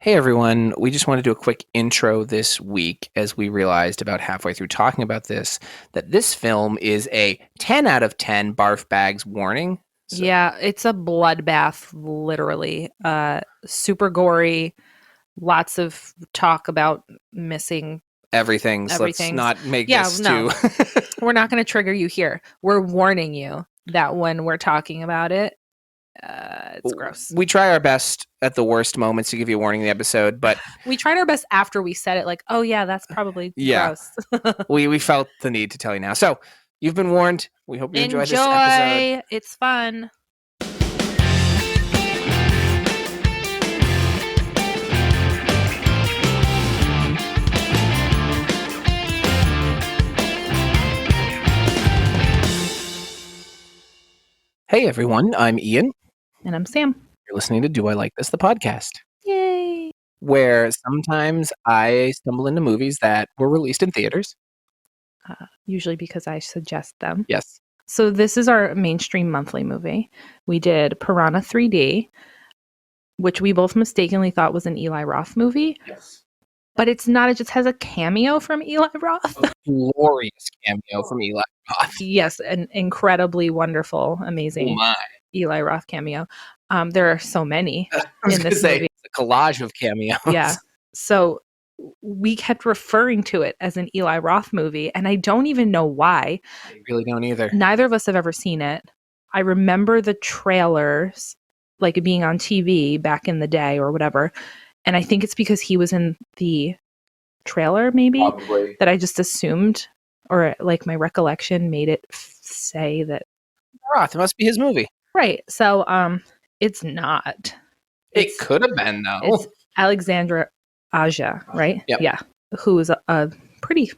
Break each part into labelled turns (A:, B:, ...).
A: Hey everyone, we just want to do a quick intro this week as we realized about halfway through talking about this that this film is a 10 out of 10 barf bags warning.
B: Yeah, it's a bloodbath, literally. Super gory, lots of talk about missing
A: Everything's. Let's
B: everything's.
A: not make
B: Yeah,
A: this
B: no,
A: too.
B: we're not going to trigger you here. We're warning you that when we're talking about it, it's gross.
A: We try our best at the worst moments to give you a warning in the episode, but
B: We tried our best after we said it, like, oh yeah, that's probably gross.
A: we felt the need to tell you now. So you've been warned. We hope you enjoy this episode.
B: It's fun.
A: Hey everyone, I'm Ian.
B: And I'm Sam.
A: You're listening to Do I Like This, the podcast.
B: Yay.
A: Where sometimes I stumble into movies that were released in theaters.
B: Usually because I suggest them.
A: Yes.
B: So this is our mainstream monthly movie. We did Piranha 3D, which we both mistakenly thought was an Eli Roth movie.
A: Yes.
B: But it's not. It just has a cameo from Eli Roth.
A: A glorious cameo from Eli Roth.
B: Yes, an incredibly wonderful, amazing Eli Roth cameo. There are so many in this movie.
A: It's a collage of cameos.
B: Yeah. So we kept referring to it as an Eli Roth movie, and I don't even know why.
A: I really don't either.
B: Neither of us have ever seen it. I remember the trailers, like being on TV back in the day or whatever, and I think it's because he was in the trailer, maybe,
A: Probably.
B: that I just assumed, or like my recollection made it say that
A: Roth, it must be his movie.
B: Right. So, it's not.
A: It could have been, though.
B: It's Alexandra Aja, right?
A: Yep.
B: Yeah. Who is a pretty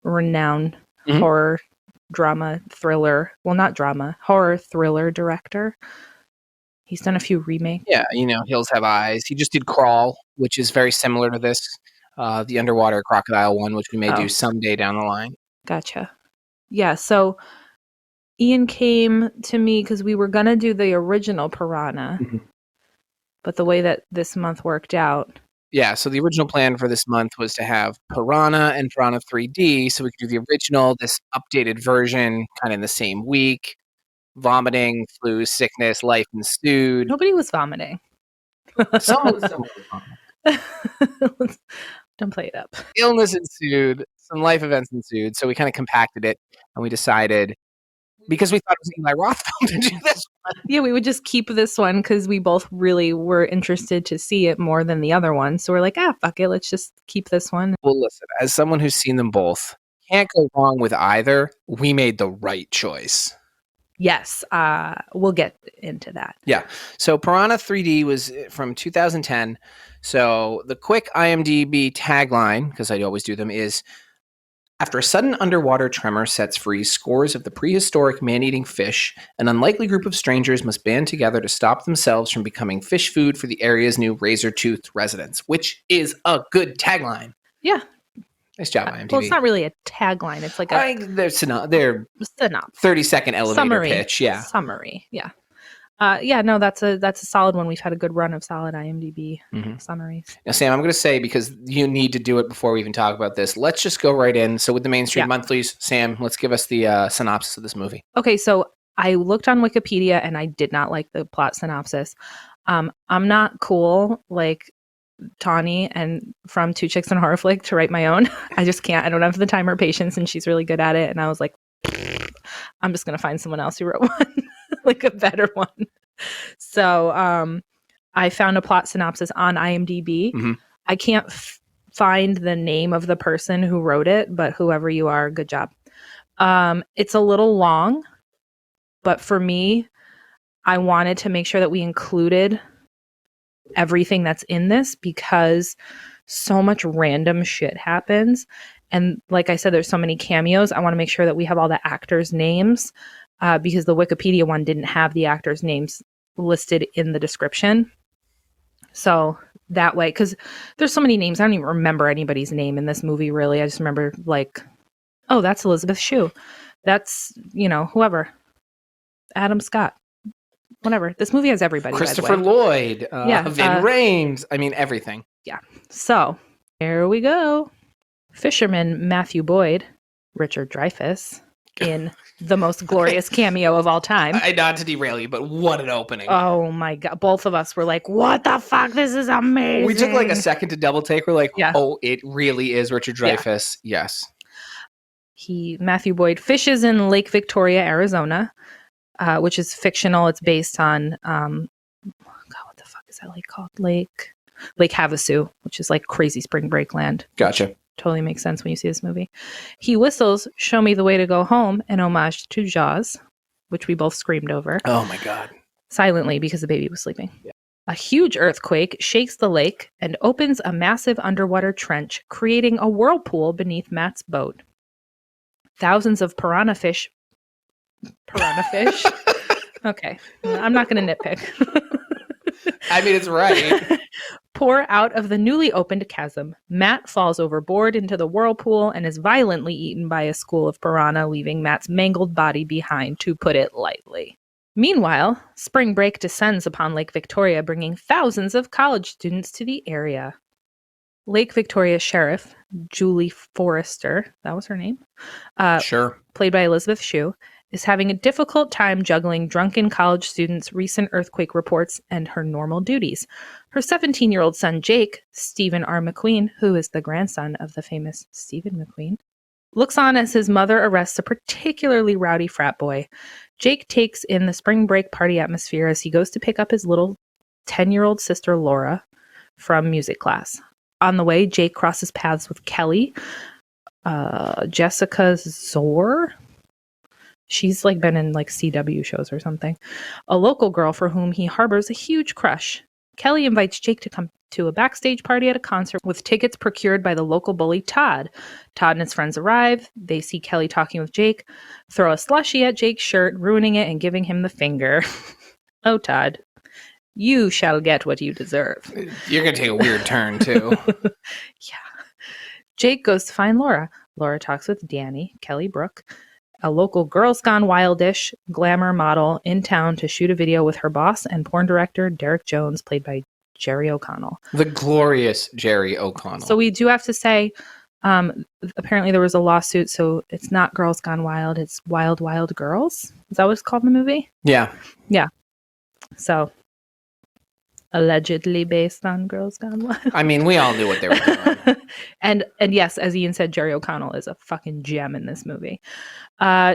B: renowned horror drama thriller. Well, not drama, horror thriller director. He's done a few remakes.
A: Yeah, Hills Have Eyes. He just did Crawl, which is very similar to this. The underwater crocodile one, which we may do someday down the line.
B: Gotcha. Yeah, so Ian came to me because we were going to do the original Piranha, but the way that this month worked out.
A: Yeah, so the original plan for this month was to have Piranha and Piranha 3D, so we could do the original, this updated version, kind of in the same week. Vomiting, flu, sickness, life ensued.
B: Nobody was vomiting.
A: Someone was vomiting.
B: Don't play it up.
A: Illness ensued. Some life events ensued. So we kind of compacted it, and we decided, because we thought it was Eli Roth film, to do this one.
B: Yeah, we would just keep this one because we both really were interested to see it more than the other one. So we're like, fuck it. Let's just keep this one.
A: Well, listen, as someone who's seen them both, can't go wrong with either. We made the right choice.
B: Yes, we'll get into that.
A: Yeah. So Piranha 3D was from 2010. So the quick IMDb tagline, because I always do them, is, after a sudden underwater tremor sets free scores of the prehistoric man-eating fish, an unlikely group of strangers must band together to stop themselves from becoming fish food for the area's new razor-toothed residents, which is a good tagline.
B: Yeah.
A: Nice job, IMDb.
B: Well, it's not really a tagline. It's like
A: they're synopsis. 30-second elevator pitch. Yeah.
B: Summary. Yeah. No, that's a solid one. We've had a good run of solid IMDb summaries.
A: Now, Sam, I'm going to say, because you need to do it before we even talk about this, let's just go right in. So with the mainstream monthlies, Sam, let's give us the synopsis of this movie.
B: Okay, so I looked on Wikipedia and I did not like the plot synopsis. I'm not cool like Tawny and from Two Chicks and a Horror Flick to write my own. I just can't. I don't have the time or patience, and she's really good at it. And I was like, I'm just going to find someone else who wrote one, like a better one. So I found a plot synopsis on IMDb. I can't find the name of the person who wrote it, but whoever you are, good job. It's a little long, but for me, I wanted to make sure that we included everything that's in this because so much random shit happens. And like I said, there's so many cameos. I want to make sure that we have all the actors' names because the Wikipedia one didn't have the actors' names listed in the description. So that way, because there's so many names, I don't even remember anybody's name in this movie, really. I just remember like, oh, that's Elizabeth Shue. That's, whoever. Adam Scott. whatever. This movie has everybody.
A: Christopher
B: by the way.
A: Lloyd,
B: Yeah,
A: Vin Rames. I mean, everything.
B: Yeah. So here we go. Fisherman Matthew Boyd, Richard Dreyfuss, in the most glorious cameo of all time.
A: Not to derail you, but what an opening.
B: Oh my God. Both of us were like, what the fuck? This is amazing.
A: We took like a second to double take. We're like,
B: Yeah.
A: oh, it really is Richard Dreyfuss. Yeah. Yes.
B: Matthew Boyd fishes in Lake Victoria, Arizona, which is fictional. It's based on, God, what the fuck is that lake called? Lake Havasu, which is like crazy spring break land.
A: Gotcha.
B: Totally makes sense when you see this movie. He whistles "Show Me the Way to Go Home," an homage to Jaws, which we both screamed over.
A: Oh my God.
B: Silently because the baby was sleeping.
A: Yeah.
B: A huge earthquake shakes the lake and opens a massive underwater trench, creating a whirlpool beneath Matt's boat. Thousands of piranha fish. Okay. I'm not going to nitpick.
A: I mean, it's right.
B: Pour out of the newly opened chasm. Matt falls overboard into the whirlpool and is violently eaten by a school of piranha, leaving Matt's mangled body behind, to put it lightly. Meanwhile, spring break descends upon Lake Victoria, bringing thousands of college students to the area. Lake Victoria Sheriff Julie Forrester, that was her name,
A: Sure.
B: played by Elizabeth Shue, is having a difficult time juggling drunken college students' recent earthquake reports and her normal duties. Her 17-year-old son, Jake, Stephen R. McQueen, who is the grandson of the famous Stephen McQueen, looks on as his mother arrests a particularly rowdy frat boy. Jake takes in the spring break party atmosphere as he goes to pick up his little 10-year-old sister, Laura, from music class. On the way, Jake crosses paths with Kelly, Jessica Zor. She's like been in like CW shows or something. A local girl for whom he harbors a huge crush. Kelly invites Jake to come to a backstage party at a concert with tickets procured by the local bully Todd. Todd and his friends arrive. They see Kelly talking with Jake, throw a slushie at Jake's shirt, ruining it and giving him the finger. Oh, Todd, you shall get what you deserve.
A: You're going to take a weird turn, too.
B: Yeah. Jake goes to find Laura. Laura talks with Danny, Kelly Brook, a local Girls Gone Wildish glamour model in town, to shoot a video with her boss and porn director, Derek Jones, played by Jerry O'Connell. The
A: glorious Jerry O'Connell.
B: So we do have to say, apparently there was a lawsuit, so it's not Girls Gone Wild, it's Wild Wild Girls. Is that what it's called in the movie?
A: Yeah.
B: Yeah. So, allegedly based on Girls Gone Wild.
A: I mean, we all knew what they were doing.
B: And yes, as Ian said, Jerry O'Connell is a fucking gem in this movie.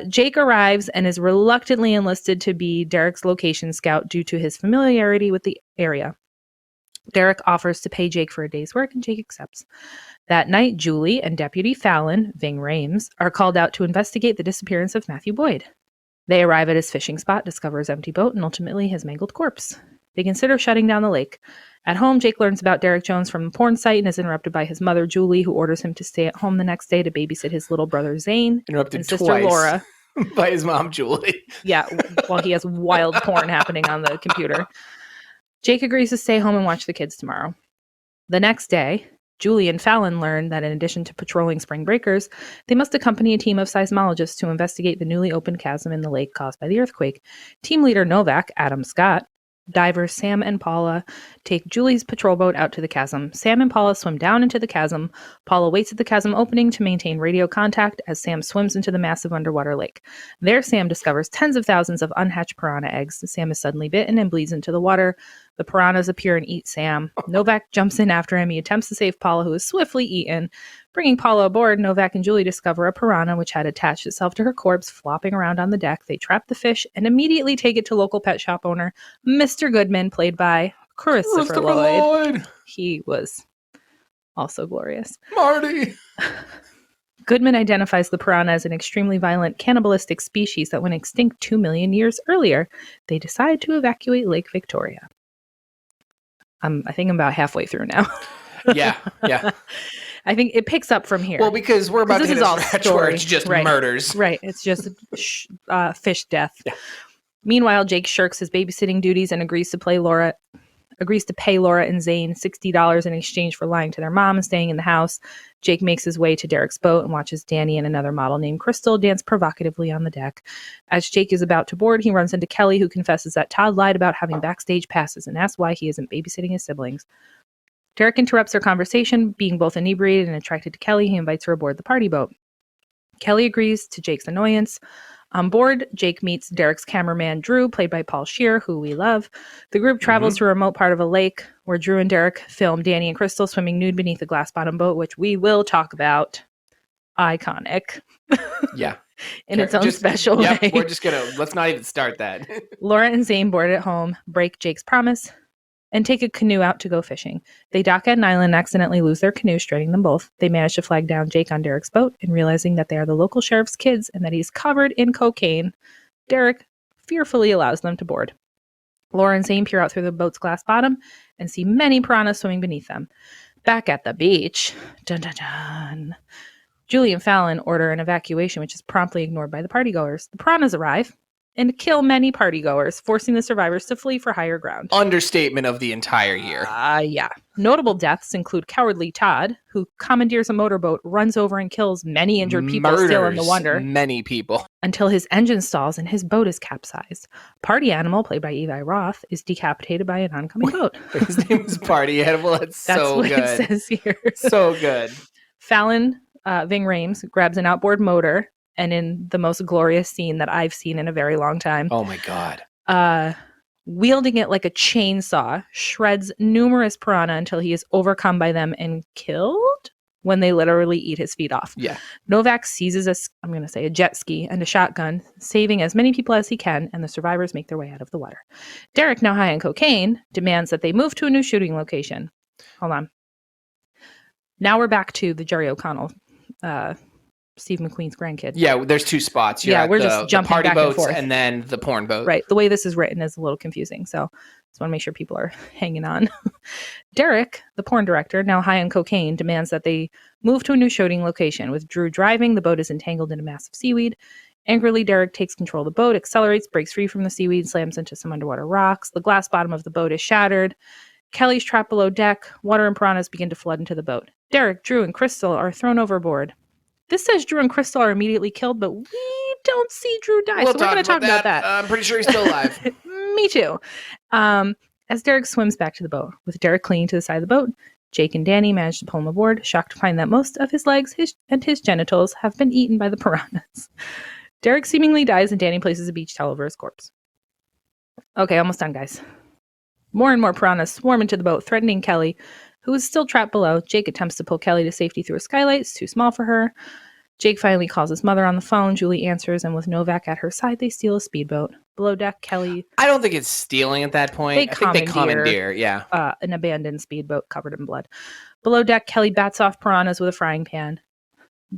B: Jake arrives and is reluctantly enlisted to be Derek's location scout due to his familiarity with the area. Derek offers to pay Jake for a day's work, and Jake accepts. That night, Julie and Deputy Fallon, Ving Rhames, are called out to investigate the disappearance of Matthew Boyd. They arrive at his fishing spot, discover his empty boat, and ultimately his mangled corpse. They consider shutting down the lake. At home, Jake learns about Derek Jones from the porn site and is interrupted by his mother, Julie, who orders him to stay at home the next day to babysit his little brother, Zane,
A: Interrupted
B: and sister,
A: twice
B: Laura.
A: by his mom, Julie.
B: Yeah, while he has wild porn happening on the computer. Jake agrees to stay home and watch the kids tomorrow. The next day, Julie and Fallon learn that in addition to patrolling spring breakers, they must accompany a team of seismologists to investigate the newly opened chasm in the lake caused by the earthquake. Team leader Novak, Adam Scott, divers Sam and Paula take Julie's patrol boat out to the chasm. Sam and Paula swim down into the chasm. Paula waits at the chasm opening to maintain radio contact as Sam swims into the massive underwater lake. There, Sam discovers tens of thousands of unhatched piranha eggs. Sam is suddenly bitten and bleeds into the water. The piranhas appear and eat Sam. Novak jumps in after him. He attempts to save Paula, who is swiftly eaten. Bringing Paula aboard, Novak and Julie discover a piranha which had attached itself to her corpse, flopping around on the deck. They trap the fish and immediately take it to local pet shop owner, Mr. Goodman, played by Christopher Lloyd. He was also glorious.
A: Marty!
B: Goodman identifies the piranha as an extremely violent cannibalistic species that went extinct 2 million years earlier. They decide to evacuate Lake Victoria. I think I'm about halfway through now.
A: Yeah.
B: I think it picks up from here.
A: Well, because we're about to hit a stretch where it's just
B: right.
A: murders.
B: Right. It's just fish death.
A: Yeah.
B: Meanwhile, Jake shirks his babysitting duties and agrees to pay Laura agrees to pay Laura and Zane $60 in exchange for lying to their mom and staying in the house. Jake makes his way to Derek's boat and watches Danny and another model named Crystal dance provocatively on the deck. As Jake is about to board, he runs into Kelly, who confesses that Todd lied about having backstage passes and asks why he isn't babysitting his siblings. Derek interrupts their conversation. Being both inebriated and attracted to Kelly, he invites her aboard the party boat. Kelly agrees to Jake's annoyance. On board, Jake meets Derek's cameraman, Drew, played by Paul Scheer, who we love. The group travels to a remote part of a lake where Drew and Derek film Danny and Crystal swimming nude beneath a glass-bottom boat, which we will talk about. Iconic.
A: Yeah.
B: In its own special way.
A: We're just going to, let's not even start that.
B: Laura and Zane board at home, break Jake's promise, and take a canoe out to go fishing. They dock at an island and accidentally lose their canoe, straining them both. They manage to flag down Jake on Derek's boat, and realizing that they are the local sheriff's kids and that he's covered in cocaine, Derek fearfully allows them to board. Laura and Zane peer out through the boat's glass bottom and see many piranhas swimming beneath them. Back at the beach, dun dun dun, Julie and Fallon order an evacuation, which is promptly ignored by the partygoers. The piranhas arrive and kill many partygoers, forcing the survivors to flee for higher ground.
A: Understatement of the entire year.
B: Yeah. Notable deaths include Cowardly Todd, who commandeers a motorboat, runs over and kills many injured people still in the water.
A: Many people.
B: Until his engine stalls and his boat is capsized. Party Animal, played by Eli Roth, is decapitated by an oncoming boat.
A: His name is Party Animal. That's so
B: what
A: good.
B: It says here.
A: So good.
B: Fallon Ving Rhames grabs an outboard motor, and in the most glorious scene that I've seen in a very long time.
A: Oh my God.
B: Wielding it like a chainsaw, shreds numerous piranha until he is overcome by them and killed when they literally eat his feet off.
A: Yeah.
B: Novak seizes a jet ski and a shotgun, saving as many people as he can, and the survivors make their way out of the water. Derek, now high on cocaine, demands that they move to a new shooting location. Hold on. Now we're back to the Jerry O'Connell, Steve McQueen's grandkid.
A: Yeah, there's two spots.
B: We're just jumping
A: party
B: back
A: boats
B: and forth.
A: And then the porn boat.
B: Right. The way this is written is a little confusing, so just want to make sure people are hanging on. Derek, the porn director, now high on cocaine, demands that they move to a new shooting location. With Drew driving, the boat is entangled in a massive seaweed. Angrily, Derek takes control of the boat, accelerates, breaks free from the seaweed, slams into some underwater rocks. The glass bottom of the boat is shattered. Kelly's trapped below deck. Water and piranhas begin to flood into the boat. Derek, Drew, and Crystal are thrown overboard. This says Drew and Crystal are immediately killed, but we don't see Drew die, so we're going to talk about that.
A: I'm pretty sure he's still alive.
B: Me too. As Derek swims back to the boat, with Derek clinging to the side of the boat, Jake and Danny manage to pull him aboard, shocked to find that most of his legs and his genitals have been eaten by the piranhas. Derek seemingly dies, and Danny places a beach towel over his corpse. Okay, almost done, guys. More and more piranhas swarm into the boat, threatening Kelly, who is still trapped below. Jake attempts to pull Kelly to safety through a skylight. It's too small for her. Jake finally calls his mother on the phone. Julie answers, and with Novak at her side, they steal a speedboat. Below deck, Kelly...
A: I don't think it's stealing at that point. I think they commandeer, yeah.
B: An abandoned speedboat covered in blood. Below deck, Kelly bats off piranhas with a frying pan.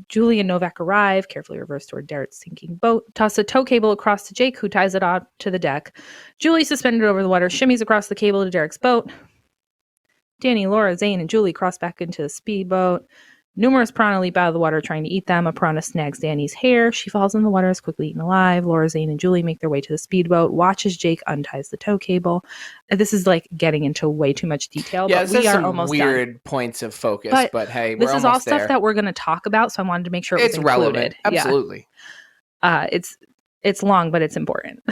B: Julie and Novak arrive, carefully reverse toward Derek's sinking boat, toss a tow cable across to Jake, who ties it on to the deck. Julie, suspended over the water, shimmies across the cable to Derek's boat. Danny, Laura, Zane, and Julie cross back into the speedboat. Numerous piranha leap out of the water trying to eat them. A piranha snags Danny's hair. She falls in the water, is quickly eaten alive. Laura, Zane, and Julie make their way to the speedboat. Watch as Jake unties the tow cable. This is like getting into way too much detail.
A: Yeah,
B: but we are
A: some
B: almost
A: weird
B: done.
A: Points of focus, but hey,
B: this
A: we're
B: is all
A: almost
B: stuff
A: there.
B: that we're going to talk about, so I wanted to make sure
A: it's
B: was
A: relevant. Absolutely.
B: Yeah. It's long, but it's important.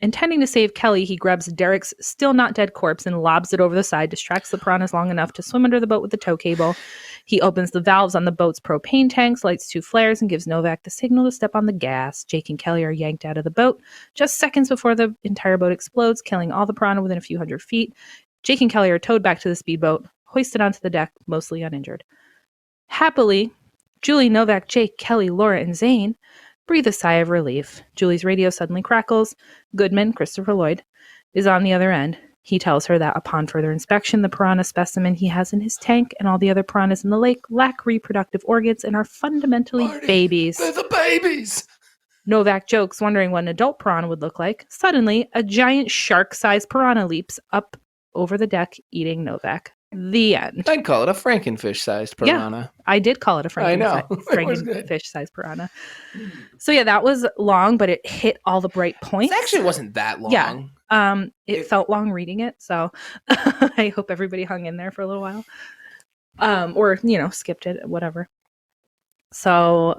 B: Intending to save Kelly, he grabs Derek's still not dead corpse and lobs it over the side, distracts the piranhas long enough to swim under the boat with the tow cable. He opens the valves on the boat's propane tanks, lights 2 flares, and gives Novak the signal to step on the gas. Jake and Kelly are yanked out of the boat just seconds before the entire boat explodes, killing all the piranha within a few hundred feet. Jake and Kelly are towed back to the speedboat, hoisted onto the deck, mostly uninjured. Happily, Julie, Novak, Jake, Kelly, Laura, and Zane breathe a sigh of relief. Julie's radio suddenly crackles. Goodman, Christopher Lloyd, is on the other end. He tells her that upon further inspection, the piranha specimen he has in his tank and all the other piranhas in the lake lack reproductive organs and are fundamentally babies.
A: They're the babies!
B: Novak jokes, wondering what an adult piranha would look like. Suddenly, a giant shark-sized piranha leaps up over the deck eating Novak. The end.
A: I'd call it a Frankenfish-sized piranha.
B: I did call it a
A: I know. It was good.
B: Frankenfish-sized piranha. So yeah, that was long, but it hit all the bright points.
A: It actually wasn't that long.
B: Yeah. It felt long reading it, so I hope everybody hung in there for a little while. Or, skipped it, whatever. So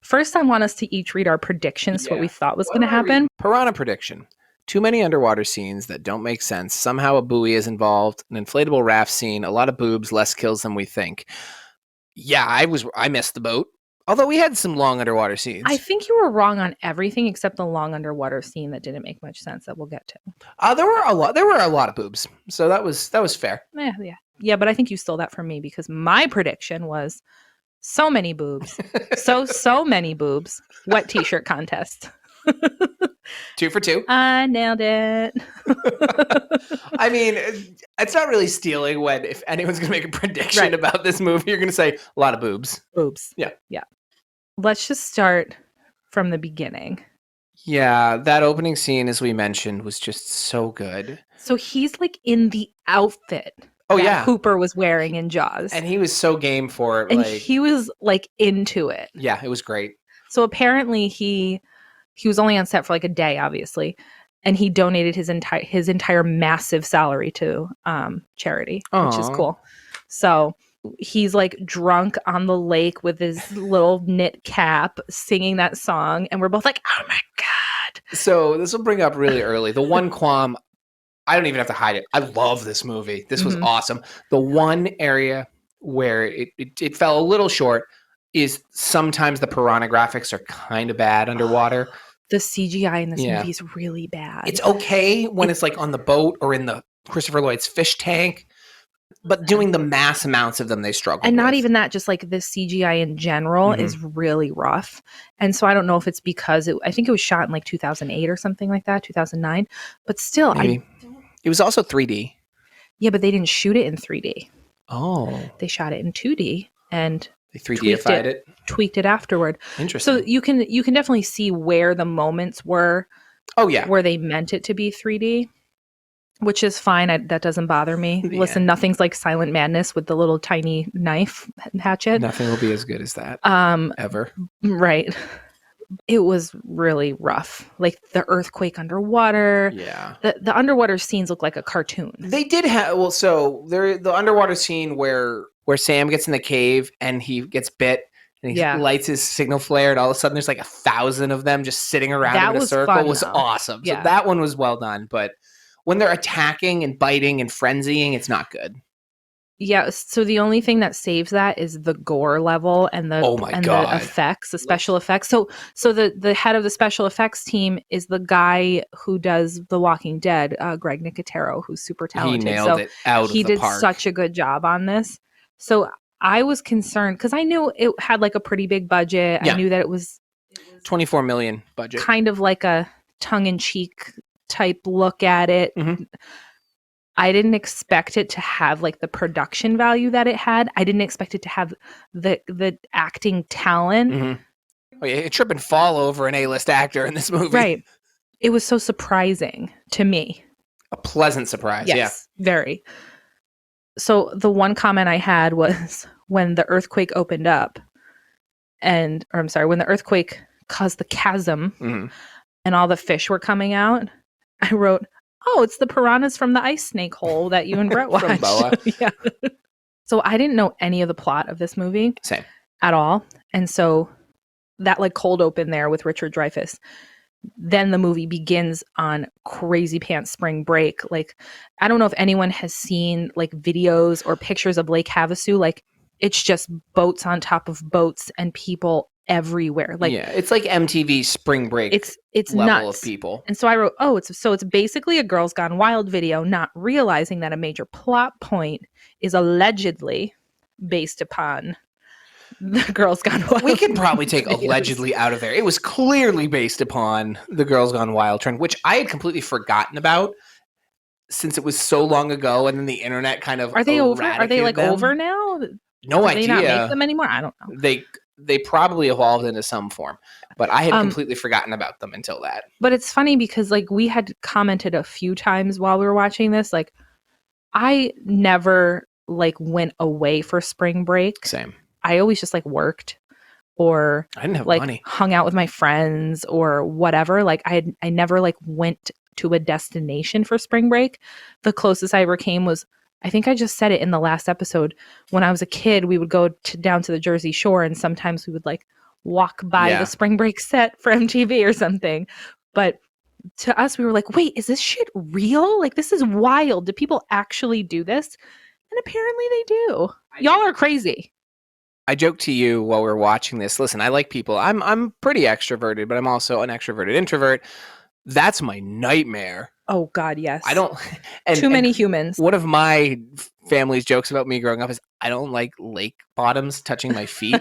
B: first I want us to each read our predictions, what we thought was going to happen.
A: Piranha prediction. Too many underwater scenes that don't make sense. Somehow a buoy is involved, an inflatable raft scene, a lot of boobs, less kills than we think. Yeah, I missed the boat. Although we had some long underwater scenes.
B: I think you were wrong on everything except the long underwater scene that didn't make much sense that we'll get to.
A: There were a lot of boobs. So that was fair.
B: Yeah, but I think you stole that from me because my prediction was so many boobs. so many boobs. Wet t-shirt contest.
A: 2 for 2.
B: I nailed it.
A: I mean, it's not really stealing when if anyone's going to make a prediction about this movie, you're going to say a lot of boobs.
B: Boobs.
A: Yeah.
B: Let's just start from the beginning.
A: Yeah, that opening scene, as we mentioned, was just so good.
B: So he's like in the outfit that Hooper was wearing in Jaws.
A: And he was so game for it.
B: And he was like into it.
A: Yeah, it was great.
B: So apparently he was only on set for like a day, obviously. And he donated his entire massive salary to charity, which is cool. So he's like drunk on the lake with his little knit cap singing that song. And we're both like, oh my God.
A: So this will bring up really early. The one qualm, I don't even have to hide it. I love this movie. This was awesome. The one area where it fell a little short is sometimes the piranha graphics are kind of bad underwater.
B: The CGI in this movie is really bad.
A: It's okay when it's like on the boat or in the Christopher Lloyd's fish tank. But doing the mass amounts of them, they struggle.
B: And not even that, just like the CGI in general is really rough. And so I don't know if it's because I think it was shot in like 2008 or something like that, 2009. But still,
A: it was also 3D.
B: Yeah, but they didn't shoot it in 3D.
A: Oh.
B: They shot it in 2D and
A: they 3D-ified it.
B: Tweaked it afterward.
A: Interesting.
B: So you can definitely see where the moments were.
A: Oh, yeah.
B: Where they meant it to be 3D. Which is fine. That doesn't bother me. Listen, nothing's like Silent Madness with the little tiny knife hatchet.
A: Nothing will be as good as that. Ever.
B: Right. It was really rough. Like the earthquake underwater.
A: Yeah.
B: The underwater scenes look like a cartoon.
A: They did have the underwater scene where Sam gets in the cave and he gets bit and he lights his signal flare and all of a sudden there's like 1,000 of them just sitting around in a circle.
B: Fun,
A: was
B: though.
A: Awesome.
B: Yeah.
A: So that one was well done, but when they're attacking and biting and frenzying, it's not good.
B: Yeah, so the only thing that saves that is the gore level and the the effects, the special effects. So the head of the special effects team is the guy who does The Walking Dead, Greg Nicotero, who's super talented.
A: He nailed it out of the park. He
B: did such a good job on this. So I was concerned because I knew it had like a pretty big budget. Yeah. I knew that it was
A: $24 million budget,
B: kind of like a tongue-in-cheek type look at it. I didn't expect it to have like the production value that it had. I didn't expect it to have the acting talent.
A: Oh, yeah, it trip and fall over an A-list actor in this movie.
B: Right. It was so surprising to me.
A: A pleasant surprise.
B: Yes, very. So the one comment I had was when the earthquake opened up when the earthquake caused the chasm and all the fish were coming out, I wrote, oh, it's the piranhas from the ice snake hole that you and Brett watched.
A: From Boa.
B: Yeah. So I didn't know any of the plot of this movie.
A: Same.
B: At all. And so that like cold open there with Richard Dreyfuss, then the movie begins on crazy pants spring break. Like, I don't know if anyone has seen like videos or pictures of Lake Havasu. Like, it's just boats on top of boats and people everywhere. Like,
A: yeah, it's like MTV spring break.
B: It's
A: level
B: nuts.
A: Of people.
B: And so I wrote, it's basically a Girls Gone Wild video, not realizing that a major plot point is allegedly based upon the Girls Gone Wild.
A: We could probably take allegedly out of there. It was clearly based upon the Girls Gone Wild trend, which I had completely forgotten about since it was so long ago, and then the internet kind of
B: are they over? Are they like
A: them.
B: Over now?
A: No idea.
B: Do they not make them anymore? I don't know.
A: They probably evolved into some form, but I had completely forgotten about them until that.
B: But it's funny because like we had commented a few times while we were watching this, like, I never like went away for spring break.
A: Same.
B: I always just like worked or
A: I didn't have
B: like
A: money.
B: hung out with my friends or whatever. Like I never like went to a destination for spring break. The closest I ever came was, I think I just said it in the last episode. When I was a kid, we would go down to the Jersey Shore, and sometimes we would like walk by the spring break set for MTV or something. But to us, we were like, wait, is this shit real? Like, this is wild. Do people actually do this? And apparently they do. Y'all are crazy.
A: I joked to you while we were watching this. Listen, I like people. I'm pretty extroverted, but I'm also an extroverted introvert. That's my nightmare.
B: Oh God, yes.
A: I don't.
B: Too many humans.
A: One of my family's jokes about me growing up is I don't like lake bottoms touching my feet.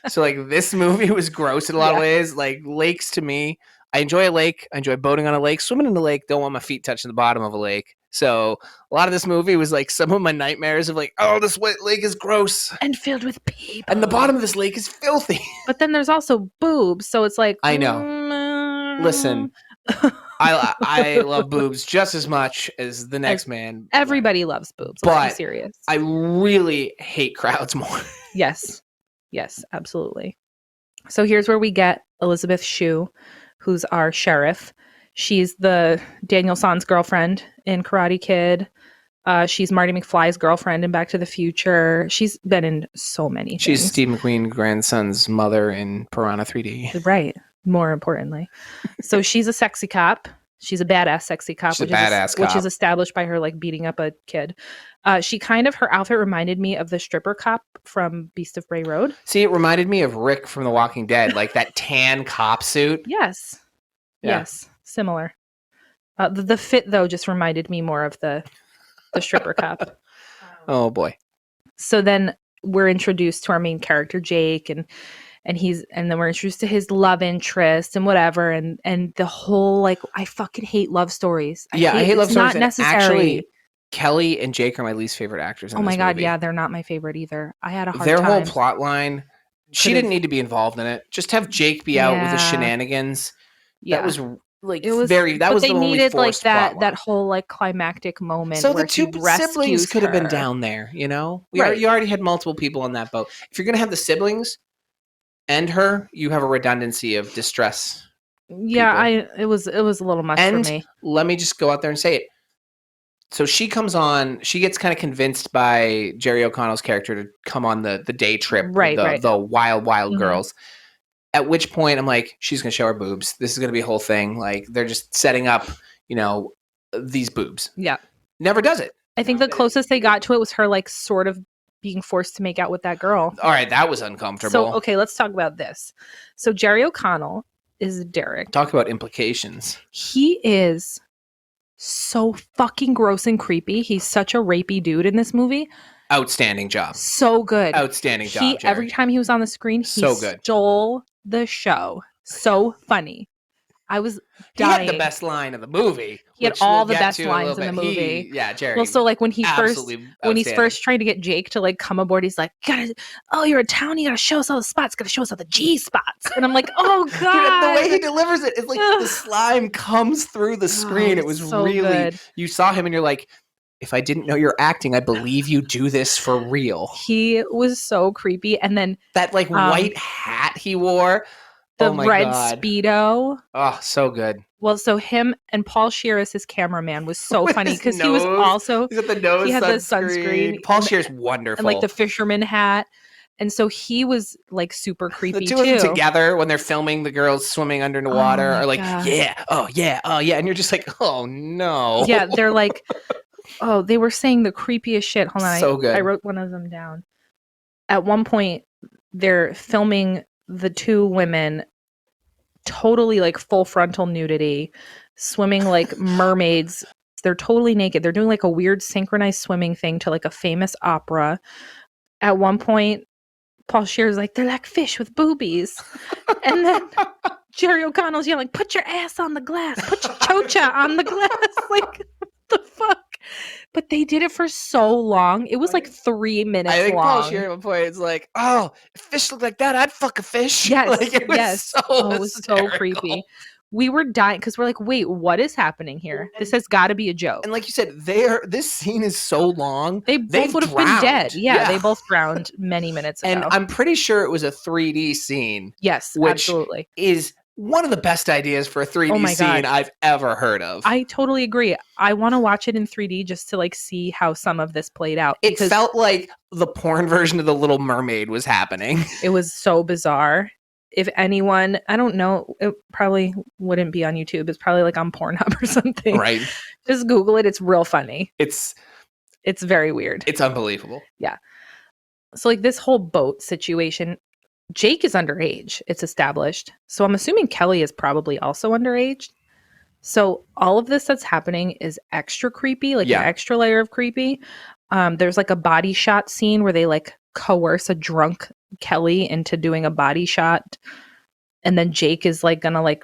A: So like this movie was gross in a lot of ways. Like lakes to me, I enjoy a lake. I enjoy boating on a lake. Swimming in the lake, don't want my feet touching the bottom of a lake. So a lot of this movie was like some of my nightmares of like, oh, this wet lake is gross
B: and filled with people,
A: and the bottom of this lake is filthy.
B: But then there's also boobs, so it's like
A: I know. Listen, I love boobs just as much as the next man.
B: Everybody loves boobs. Let's be serious.
A: I really hate crowds more.
B: Yes, absolutely. So here's where we get Elizabeth Shue, who's our sheriff. She's the Daniel San's girlfriend in Karate Kid. She's Marty McFly's girlfriend in Back to the Future. She's been in so many things.
A: She's Steve McQueen grandson's mother in Piranha 3D.
B: Right. More importantly. So she's a sexy cop. She's a badass sexy cop, which is established by her like beating up a kid. She kind of, her outfit reminded me of the stripper cop from Beast of Bray Road.
A: See, it reminded me of Rick from The Walking Dead, like that tan cop suit.
B: Yes. Yeah. Yes. Similar. The fit though just reminded me more of the stripper cop.
A: Oh boy.
B: So then we're introduced to our main character, Jake, and then we're introduced to his love interest and whatever, and the whole like, I fucking hate love stories. I hate love stories. Not necessary. Actually,
A: Kelly and Jake are my least favorite actors in this movie.
B: God, yeah, they're not my favorite either. I had a hard
A: time.
B: Their
A: whole plot line, she didn't need to be involved in it. Just have Jake be out with the shenanigans. Yeah. That was like that was the only forced
B: like that
A: plot
B: that whole like climactic moment.
A: So
B: where
A: the two siblings could have been down there, you know? You already had multiple people on that boat. If you're gonna have the siblings and her, you have a redundancy of distress.
B: Yeah, it was a little much for me.
A: Let me just go out there and say it. So she comes on, she gets kind of convinced by Jerry O'Connell's character to come on the day trip with the wild girls. At which point I'm like, she's going to show her boobs. This is going to be a whole thing. Like they're just setting up, these boobs.
B: Yeah.
A: Never does it.
B: I think the closest they got to it was her like sort of being forced to make out with that girl.
A: All right. That was uncomfortable.
B: So, okay, let's talk about this. So Jerry O'Connell is Derek.
A: Talk about implications.
B: He is so fucking gross and creepy. He's such a rapey dude in this movie.
A: Outstanding job.
B: So good.
A: Outstanding job, Jerry.
B: Every time he was on the screen, he stole the show. So funny. I was dying.
A: He had the best line of the movie.
B: He had all the best lines in the movie.
A: Jerry.
B: Well, so like when he's first trying to get Jake to like come aboard, he's like, you're a townie, you gotta show us all the spots, gotta show us all the G spots. And I'm like, oh God.
A: Dude, the way he delivers it, it's like the slime comes through the screen. It was so really good. You saw him and you're like, if I didn't know you're acting, I believe you do this for real.
B: He was so creepy. And then
A: that like white hat he wore.
B: The red Speedo.
A: Oh, so good.
B: Well, so him and Paul Scheer as his cameraman was so funny because he was also
A: he had the sunscreen. Paul Scheer's wonderful.
B: And like the fisherman hat. And so he was like super creepy too.
A: The two of them together when they're filming the girls swimming under the water are like, oh yeah. And you're just like, oh no.
B: Yeah, they're like, oh, they were saying the creepiest shit. Hold on.
A: So good.
B: I wrote one of them down. At one point, they're filming the two women totally like full frontal nudity, swimming like mermaids. They're totally naked. They're doing like a weird synchronized swimming thing to like a famous opera. At one point, Paul Scheer's like, they're like fish with boobies. And then Jerry O'Connell's yelling, put your ass on the glass. Put your chocha on the glass. Like, what the fuck? But they did it for so long. It was like 3 minutes long. I think
A: Paul Scheer at one point is like, oh, if fish looked like that, I'd fuck a fish.
B: Yes,
A: like, it was
B: yes.
A: so
B: it was so creepy. We were dying because we're like, wait, what is happening here? This has got to be a joke.
A: And like you said, this scene is so long.
B: They both
A: They've
B: would have been dead.
A: drowned.
B: Yeah, they both drowned many minutes ago.
A: And I'm pretty sure it was a 3D scene.
B: Yes,
A: which
B: absolutely.
A: is one of the best ideas for a 3D
B: Oh my
A: scene
B: God.
A: I've ever heard of.
B: I totally agree. I want to watch it in 3D just to like see how some of this played out.
A: It felt like the porn version of The Little Mermaid was happening.
B: It was so bizarre. If anyone, I don't know, it probably wouldn't be on YouTube. It's probably like on Pornhub or something.
A: Right.
B: Just Google it. It's real funny.
A: It's
B: very weird.
A: It's unbelievable.
B: Yeah. So like this whole boat situation, Jake is underage. It's established. So I'm assuming Kelly is probably also underage. So all of this that's happening is extra creepy, like an extra layer of creepy. There's like a body shot scene where they like coerce a drunk Kelly into doing a body shot. And then Jake is like gonna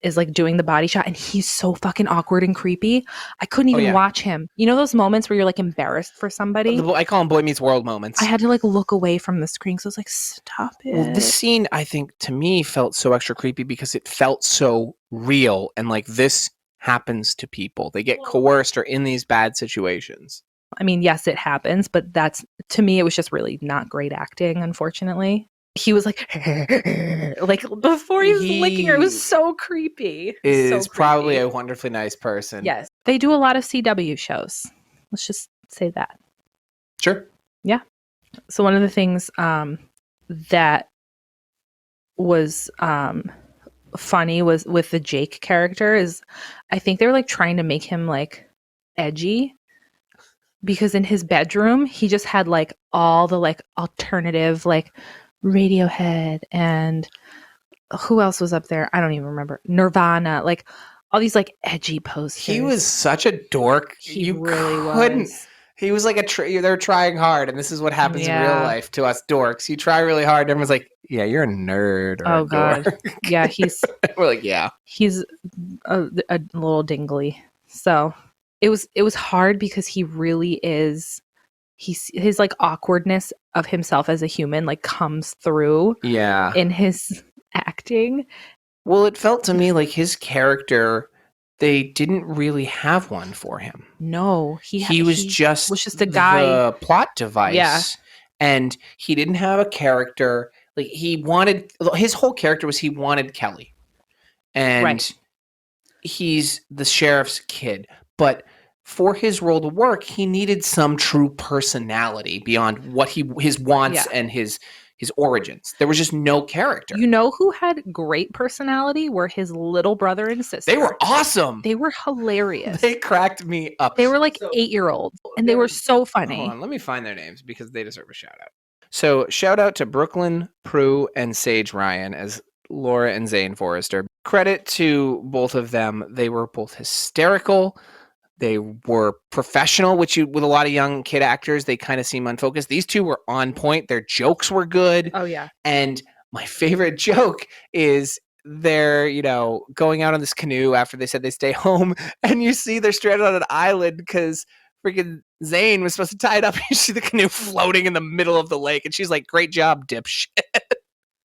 B: is doing the body shot, and he's so fucking awkward and creepy. I couldn't even watch him. You know those moments where you're like embarrassed for somebody?
A: I call them Boy Meets World moments.
B: I had to like look away from the screen, so I was like, stop it.
A: Well, this scene, I think, to me felt so extra creepy because it felt so real, and like this happens to people. They get coerced or in these bad situations.
B: I mean, yes, it happens, but to me, it was just really not great acting, unfortunately. He was like, like before he was licking her. It was so creepy.
A: Is probably a wonderfully nice person.
B: Yes. They do a lot of CW shows. Let's just say that.
A: Sure.
B: Yeah. So one of the things that was funny was with the Jake character is I think they were like trying to make him like edgy. Because in his bedroom, he just had like all the like alternative like Radiohead and who else was up there? I don't even remember. Nirvana, like all these like edgy posters.
A: He was such a dork.
B: He really was.
A: He was like they're trying hard, and this is what happens in real life to us dorks. You try really hard, and everyone's like, "Yeah, you're a nerd." Or a
B: God,
A: dork.
B: Yeah, he's.
A: We're like, yeah,
B: he's a little dingly. So it was hard because he really is. His like awkwardness of himself as a human like comes through.
A: Yeah.
B: In his acting.
A: Well, it felt to me like his character, they didn't really have one for him.
B: No,
A: he was just
B: a guy,
A: the plot device.
B: Yeah.
A: And he didn't have a character. Like his whole character was he wanted Kelly. And he's the sheriff's kid. But for his role to work, he needed some true personality beyond what his wants and his origins. There was just no character.
B: You know who had great personality were his little brother and sister.
A: They were awesome.
B: They were hilarious.
A: They cracked me up.
B: They were like 8-year-olds, and they were so funny.
A: Hold on, let me find their names because they deserve a shout out. So shout out to Brooklyn, Prue, and Sage Ryan as Laura and Zane Forrester. Credit to both of them. They were both hysterical. They were professional, which with a lot of young kid actors, they kind of seem unfocused. These two were on point. Their jokes were good.
B: Oh, yeah.
A: And my favorite joke is they're, going out on this canoe after they said they stay home. And you see they're stranded on an island because freaking Zane was supposed to tie it up. You see the canoe floating in the middle of the lake. And she's like, great job, dipshit.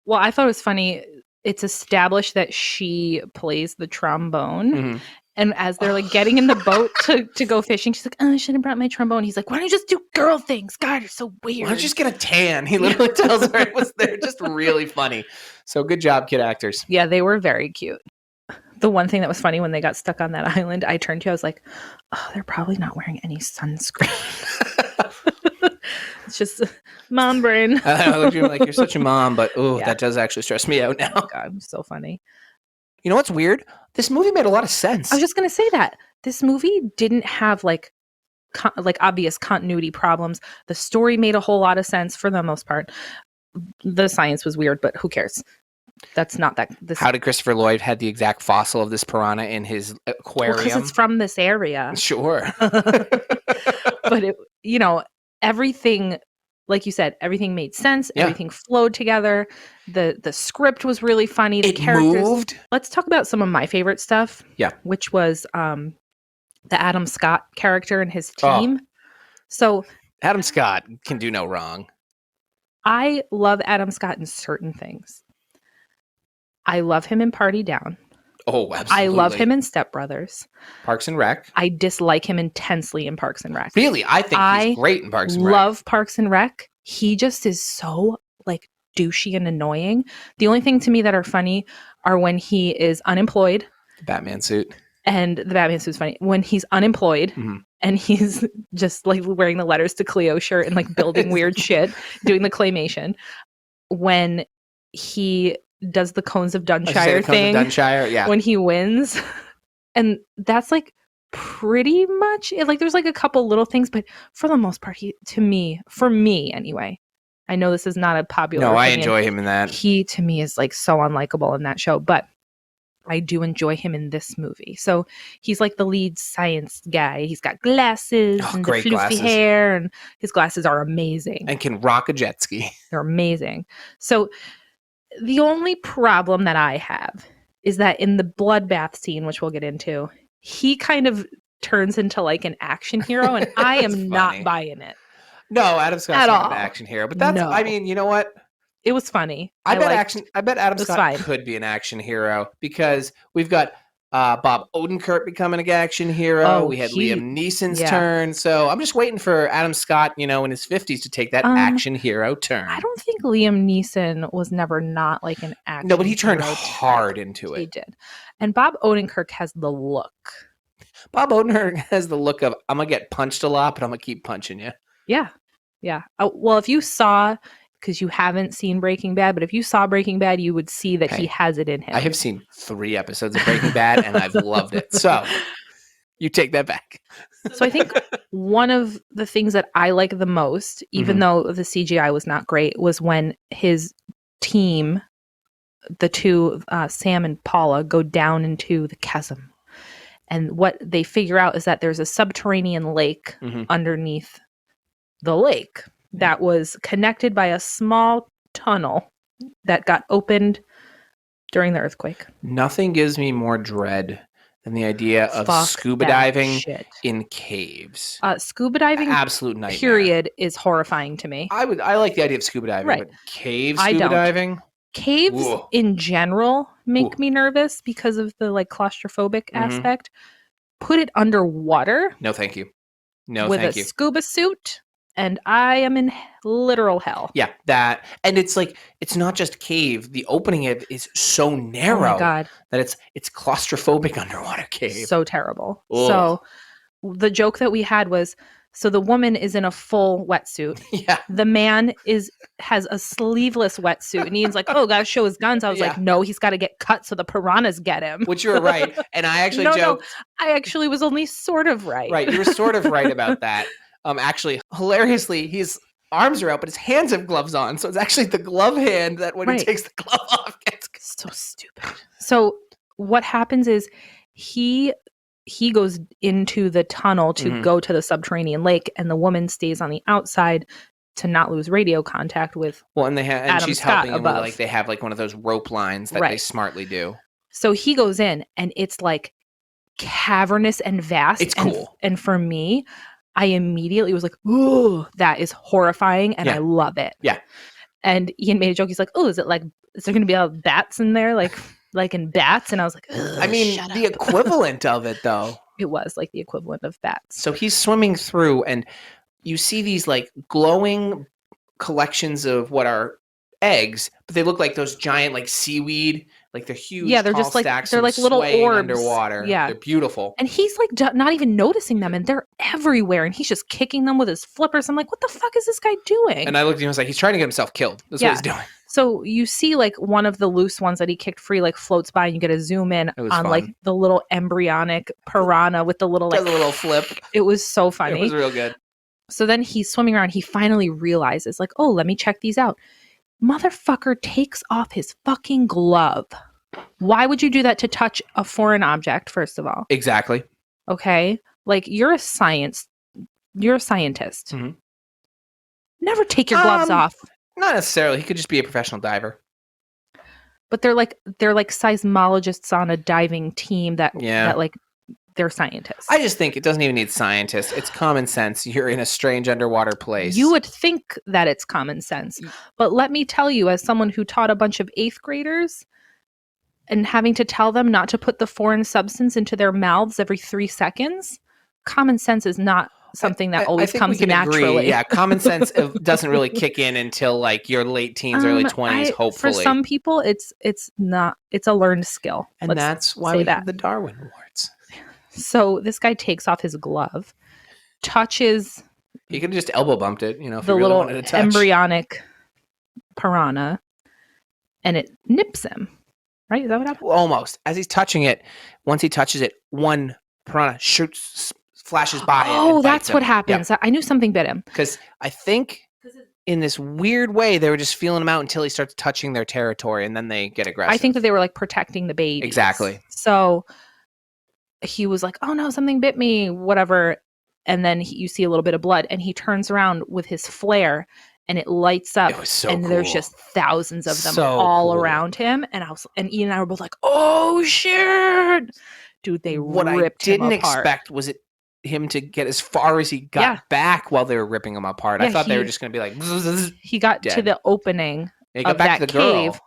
B: Well, I thought it was funny. It's established that she plays the trombone. Mm-hmm. And as they're like getting in the boat to go fishing, she's like, "Oh, I should have brought my trombone." He's like, "Why don't you just do girl things? God, you're so weird.
A: Why don't you just get a tan?" He literally tells her it was there. Just really funny. So good job, kid actors.
B: Yeah, they were very cute. The one thing that was funny when they got stuck on that island, I turned to, I was like, "Oh, they're probably not wearing any sunscreen." It's just mom brain.
A: I looked at you like, "You're such a mom," but that does actually stress me out now.
B: Oh, God, so funny.
A: You know what's weird? This movie made a lot of sense.
B: I was just going to say that. This movie didn't have like obvious continuity problems. The story made a whole lot of sense for the most part. The science was weird, but who cares? That's not that.
A: How did Christopher Lloyd had the exact fossil of this piranha in his aquarium?
B: Because it's from this area.
A: Sure.
B: But everything, like you said, everything made sense. Yeah. Everything flowed together. The script was really funny. The characters
A: moved.
B: Let's talk about some of my favorite stuff.
A: Yeah.
B: Which was the Adam Scott character and his team. Oh. So
A: Adam Scott can do no wrong.
B: I love Adam Scott in certain things. I love him in Party Down.
A: Oh, absolutely.
B: I love him in Step Brothers.
A: Parks and Rec.
B: I dislike him intensely in Parks and Rec.
A: Really? I think he's great in Parks and Rec.
B: Love Parks and Rec. He just is so like douchey and annoying. The only thing to me that are funny are when he is unemployed.
A: The Batman suit.
B: And the Batman suit's funny. When he's unemployed and he's just like wearing the Letters to Cleo shirt and like building weird shit, doing the claymation. When he does the Cones of Dunshire thing.
A: Cones of Dunshire, yeah.
B: When he wins. And that's like pretty much it. Like there's like a couple little things, but for the most part, for me anyway, I know this is not a popular opinion.
A: I enjoy him in that.
B: He to me is like so unlikable in that show, but I do enjoy him in this movie. So he's like the lead science guy. He's got glasses and the floofy hair, and his glasses are amazing.
A: And can rock a jet ski.
B: They're amazing. So the only problem that I have is that in the bloodbath scene, which we'll get into, he kind of turns into like an action hero, and I am not buying it.
A: No, Adam Scott's not an action hero, but that's, I mean, you know what?
B: It was funny.
A: I bet Adam Scott could be an action hero because we've got Bob Odenkirk becoming an action hero. We had Liam Neeson's turn. So I'm just waiting for Adam Scott, in his 50s to take that action hero turn.
B: I don't think Liam Neeson was never not like an action hero.
A: No, but he turned hard into it.
B: He did. And Bob Odenkirk has the look.
A: Bob Odenkirk has the look of, I'm going to get punched a lot, but I'm going to keep punching you.
B: Yeah. Yeah. Well, if you saw... because you haven't seen Breaking Bad, but if you saw Breaking Bad, you would see that he has it in him.
A: I have seen 3 episodes of Breaking Bad, and I've loved it. So you take that back.
B: So I think one of the things that I like the most, even though the CGI was not great, was when his team, the two, Sam and Paula, go down into the chasm. And what they figure out is that there's a subterranean lake underneath the lake that was connected by a small tunnel that got opened during the earthquake.
A: Nothing gives me more dread than the idea of scuba diving in caves.
B: Scuba diving,
A: absolute nightmare.
B: Period, is horrifying to me.
A: I like the idea of scuba diving, but cave scuba diving?
B: Caves in general make me nervous because of the like claustrophobic aspect. Put it underwater.
A: No, thank you. No,
B: with
A: thank you.
B: With a scuba suit. And I am in literal hell.
A: Yeah, that. And it's like, it's not just cave. The opening is so narrow.
B: Oh my God.
A: That it's claustrophobic underwater cave.
B: So terrible.
A: Ugh.
B: So the joke that we had was, so the woman is in a full wetsuit.
A: Yeah.
B: The man has a sleeveless wetsuit. And Ian's like, oh, gotta show his guns. I was like, no, he's got to get cut so the piranhas get him.
A: Which you were right. And I actually joked.
B: No, I actually was only sort of right.
A: Right. You were sort of right about that. Actually, hilariously, his arms are out, but his hands have gloves on. So it's actually the glove hand that when he takes the glove off gets
B: so stupid. So what happens is he goes into the tunnel to go to the subterranean lake, and the woman stays on the outside to not lose radio contact with.
A: Well, and she's
B: Scott
A: helping him with, like, they have like one of those rope lines that they smartly do.
B: So he goes in, and it's like cavernous and vast.
A: It's cool.
B: And for me, I immediately was like, ooh, that is horrifying, and I love it.
A: Yeah.
B: And Ian made a joke. He's like, oh, is there going to be bats in there, like in Bats? And I was like,
A: I mean, the equivalent of it, though.
B: It was like the equivalent of Bats.
A: So he's swimming through, and you see these like glowing collections of what are eggs, but they look like those giant like seaweed. Like they're huge.
B: Yeah, they're just like they're like little orbs
A: underwater.
B: Yeah,
A: they're beautiful.
B: And he's like not even noticing them, and they're everywhere. And he's just kicking them with his flippers. I'm like, what the fuck is this guy doing?
A: And I looked at him and was like, he's trying to get himself killed. That's what he's doing.
B: So you see like one of the loose ones that he kicked free like floats by, and you get a zoom in on fun. Like the little embryonic piranha with the little like
A: little flip.
B: It was so funny.
A: It was real good.
B: So then he's swimming around. He finally realizes like, oh, let me check these out. Motherfucker takes off his fucking glove. Why would you do that to touch a foreign object, first of all?
A: Exactly.
B: Okay. Like you're a scientist. Mm-hmm. Never take your gloves off.
A: Not necessarily. He could just be a professional diver.
B: But they're like seismologists on a diving team that like they're scientists.
A: I just think it doesn't even need scientists. It's common sense. You're in a strange underwater place.
B: You would think that it's common sense. But let me tell you, as someone who taught a bunch of 8th graders, and having to tell them not to put the foreign substance into their mouths every 3 seconds. Common sense is not something that
A: I
B: always
A: think we
B: comes
A: can
B: naturally.
A: agree. Yeah, common sense doesn't really kick in until like your late teens, early 20s, hopefully.
B: For some people, it's a learned skill.
A: And that's why we have the Darwin Awards.
B: So this guy takes off his glove, touches
A: He could have just elbow bumped it, if
B: the
A: he really
B: little
A: wanted to touch.
B: embryonic piranha, and it nips him. Right? Is that what happened?
A: Almost. As he's touching it, once he touches it, one piranha flashes by.
B: Oh, that's what happens. Yep. I knew something bit him.
A: Because I think in this weird way, they were just feeling him out until he starts touching their territory, and then they get aggressive.
B: I think that they were like protecting the baby.
A: Exactly.
B: So he was like, oh no, something bit me, whatever. And then you see a little bit of blood, and he turns around with his flare, and it lights up.
A: It was so
B: and
A: cool.
B: There's just thousands of them all around him. And Ian and I were both like, oh shit. Dude, they ripped him apart. What I didn't
A: expect was him to get as far as he got back while they were ripping him apart. I thought they were just going to be like,
B: he got dead. To the opening of
A: back
B: that
A: to the
B: cave.
A: Girl.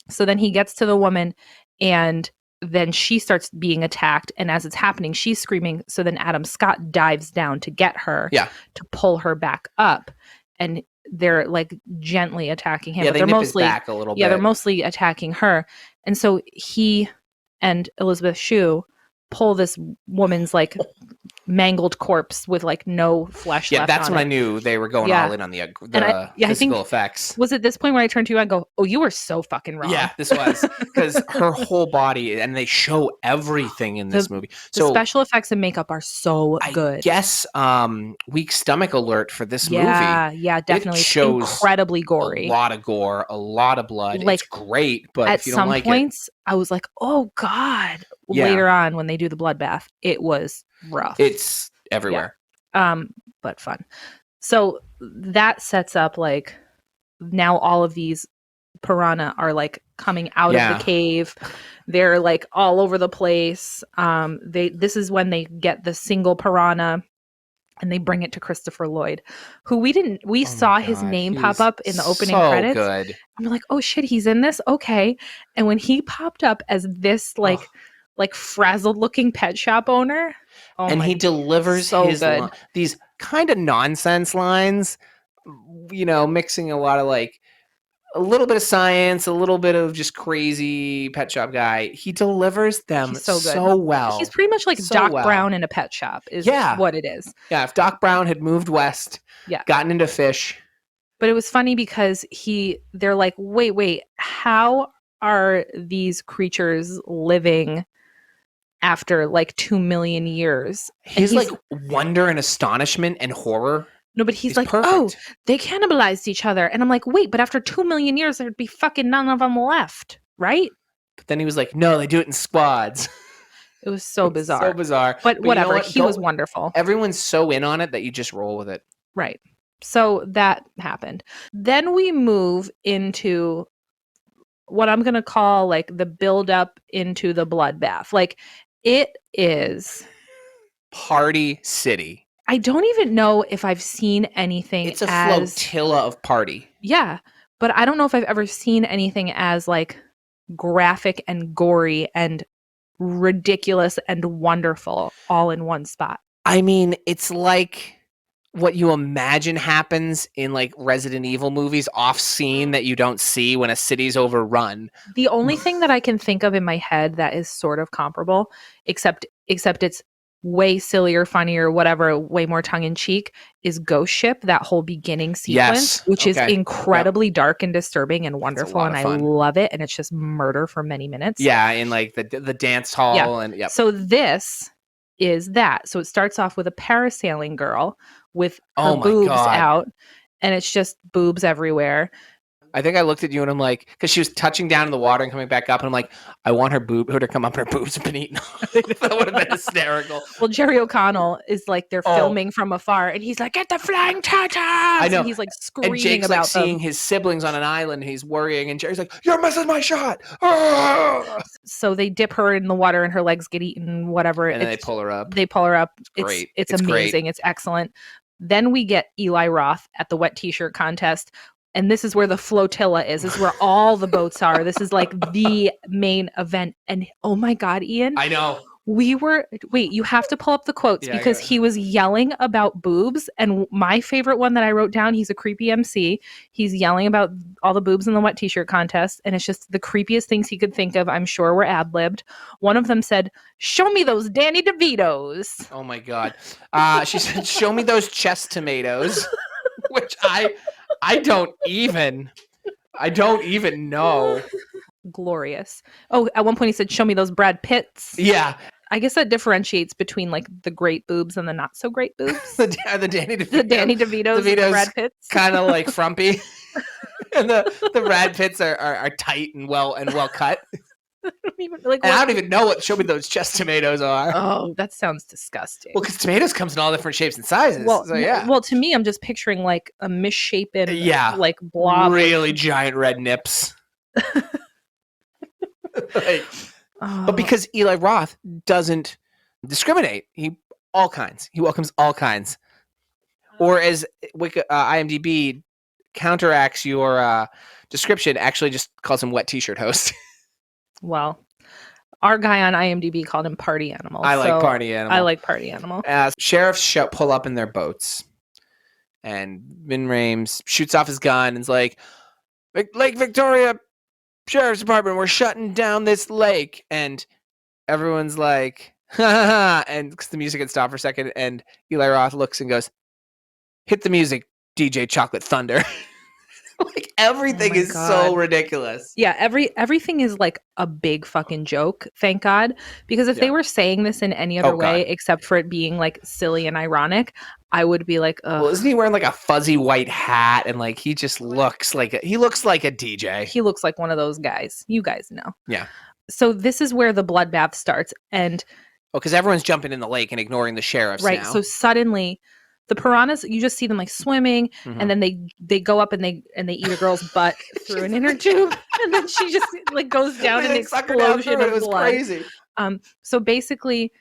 B: So then he gets to the woman, and then she starts being attacked. And as it's happening, she's screaming. So then Adam Scott dives down to get her, to pull her back up. And they're like gently attacking him.
A: Yeah,
B: but they're mostly
A: his back a little bit.
B: Yeah, they're mostly attacking her. And so he and Elizabeth Shue pull this woman's like mangled corpse with like no flesh left on it. Yeah, that's
A: when I knew they were going all in on the physical effects.
B: Was it this point where I turned to you and go, oh, you were so fucking wrong.
A: Yeah, this was. Because her whole body, and they show everything in this movie.
B: So the special effects and makeup are so good.
A: I guess weak stomach alert for this movie.
B: Yeah, definitely.
A: It shows
B: incredibly gory.
A: A lot of gore, a lot of blood. Like, it's great, but if you don't like it. At some points,
B: I was like, oh God. Yeah. Later on, when they do the bloodbath, it was rough.
A: It's everywhere.
B: Yeah. But fun. So that sets up like now all of these piranha are like coming out of the cave. They're like all over the place. This is when they get the single piranha and they bring it to Christopher Lloyd, who we saw his name pop up in the opening credits.
A: Good.
B: And we're like, oh shit, he's in this? Okay. And when he popped up as this like frazzled looking pet shop owner.
A: And he delivers these kind of nonsense lines, mixing a lot of like a little bit of science, a little bit of just crazy pet shop guy. He delivers them so well.
B: He's pretty much like Doc Brown in a pet shop is what it is.
A: Yeah, if Doc Brown had moved west, gotten into fish.
B: But it was funny because they're like, wait, how are these creatures living after like 2 million years?
A: He's like wonder and astonishment and horror.
B: No, but he's like, perfect. Oh, they cannibalized each other. And I'm like, wait, but after 2 million years, there'd be fucking none of them left, right?
A: But then he was like, no, they do it in squads.
B: It was so bizarre.
A: So bizarre.
B: But whatever, he was wonderful.
A: Everyone's so in on it that you just roll with it.
B: Right. So that happened. Then we move into what I'm going to call like the build up into the bloodbath. Like it is
A: Party City.
B: I don't even know if I've seen anything.
A: It's a flotilla of party.
B: Yeah, but I don't know if I've ever seen anything as like graphic and gory and ridiculous and wonderful all in one spot.
A: I mean, it's like what you imagine happens in like Resident Evil movies off scene that you don't see when a city's overrun.
B: The only thing that I can think of in my head that is sort of comparable, except it's way sillier, funnier, whatever, way more tongue-in-cheek, is Ghost Ship, that whole beginning sequence, which is incredibly dark and disturbing and wonderful, and I love it, and it's just murder for many minutes.
A: Yeah, in like the dance hall. And
B: So this is that. So it starts off with a parasailing girl with her boobs out, and it's just boobs everywhere.
A: I think I looked at you and I'm like, because she was touching down in the water and coming back up, and I'm like, I want her to come up and her boobs have been eaten. That would have been hysterical.
B: Well, Jerry O'Connell is like, they're filming from afar, and he's like, get the flying tatas! I know. And he's like screaming
A: and Jake's
B: about
A: like seeing his siblings on an island, and he's worrying, and Jerry's like, you're missing my shot! Ah!
B: So they dip her in the water and her legs get eaten, whatever.
A: And then they pull her up.
B: Great. It's amazing. Great. It's excellent. Then we get Eli Roth at the wet t-shirt contest And this is where the flotilla is. This is where all the boats are. This is like the main event. And oh my God, Ian.
A: I know.
B: Wait, you have to pull up the quotes
A: Yeah, I
B: because
A: got it.
B: he was yelling about boobs. And my favorite one that I wrote down, he's a creepy MC. He's yelling about all the boobs in the wet t-shirt contest. And it's just the creepiest things he could think of. I'm sure were ad-libbed. One of them said, "Show me those Danny DeVitos."
A: Oh my God. She said, "Show me those chest tomatoes," which I don't even know.
B: Glorious. Oh, at one point he said, "Show me those Brad Pitts."
A: Yeah.
B: I guess that differentiates between like the great boobs and the not so great boobs.
A: the Danny DeVito.
B: The Danny DeVitos and the Brad Pitts.
A: Kind of like frumpy. And the Brad Pitts are tight and well cut. I don't even know what "show me those chest tomatoes" are.
B: Oh, that sounds disgusting.
A: Well, because tomatoes comes in all different shapes and sizes.
B: Well,
A: so yeah.
B: Well, to me, I'm just picturing like a misshapen, like blob,
A: really giant red nips. But because Eli Roth doesn't discriminate, he welcomes all kinds. Or as IMDb counteracts your description, actually just calls him wet t-shirt host.
B: Well, our guy on IMDb called him party animal.
A: I like party animal. Sheriffs pull up in their boats, and Vin Rames shoots off his gun and is like, "Lake Victoria Sheriff's Department, we're shutting down this lake." And everyone's like, "Ha ha ha," and the music had stopped for a second, and Eli Roth looks and goes, "Hit the music, DJ Chocolate Thunder." Like everything is so ridiculous.
B: Yeah, everything is like a big fucking joke, thank God. Because if they were saying this in any other way, except for it being like silly and ironic, I would be like, ugh.
A: Well, isn't he wearing like a fuzzy white hat and like he just looks like a DJ?
B: He looks like one of those guys. You guys know.
A: Yeah.
B: So this is where the bloodbath starts, and
A: because everyone's jumping in the lake and ignoring the sheriffs.
B: Right.
A: Now.
B: So suddenly, the piranhas, you just see them like swimming, and then they go up and they eat a girl's butt through an inner tube, and then she just like goes down in an explosion of blood.
A: Crazy.
B: So basically,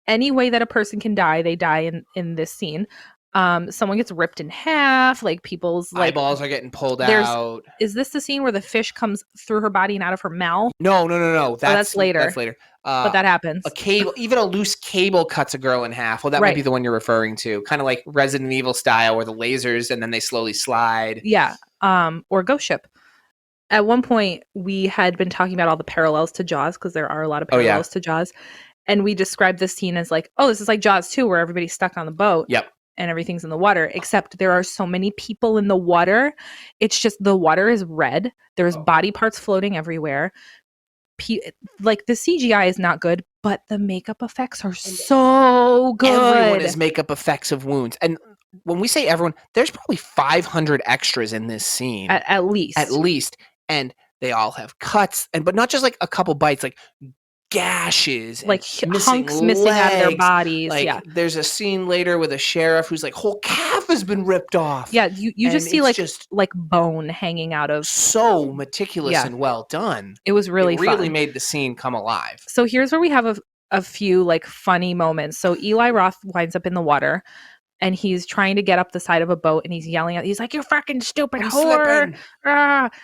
B: any way that a person can die, they die in this scene. Someone gets ripped in half, like people's like
A: eyeballs are getting pulled out.
B: Is this the scene where the fish comes through her body and out of her mouth?
A: No.
B: That's later.
A: That's later.
B: But that happens.
A: A cable, even a loose cable, cuts a girl in half. Well, that might be the one you're referring to. Kind of like Resident Evil style, where the lasers and then they slowly slide.
B: Yeah. Or Ghost Ship. At one point, we had been talking about all the parallels to Jaws, because there are a lot of parallels to Jaws. And we described this scene as like, oh, this is like Jaws 2, where everybody's stuck on the boat.
A: Yep.
B: And everything's in the water, except there are so many people in the water. It's just the water is red. There's body parts floating everywhere. Like the CGI is not good, but the makeup effects are so good.
A: Everyone is makeup effects of wounds. And when we say everyone, there's probably 500 extras in this scene.
B: At least.
A: At least. And they all have cuts, but not just like a couple bites, like gashes,
B: like hunks missing out of their bodies.
A: Like, there's a scene later with a sheriff whose like whole calf has been ripped off.
B: Yeah, you just see like bone hanging out of.
A: So meticulous and well done.
B: It was really
A: really made the scene come alive.
B: So here's where we have a few like funny moments. So Eli Roth winds up in the water, and he's trying to get up the side of a boat, and he's yelling he's like, "You fucking stupid whore!"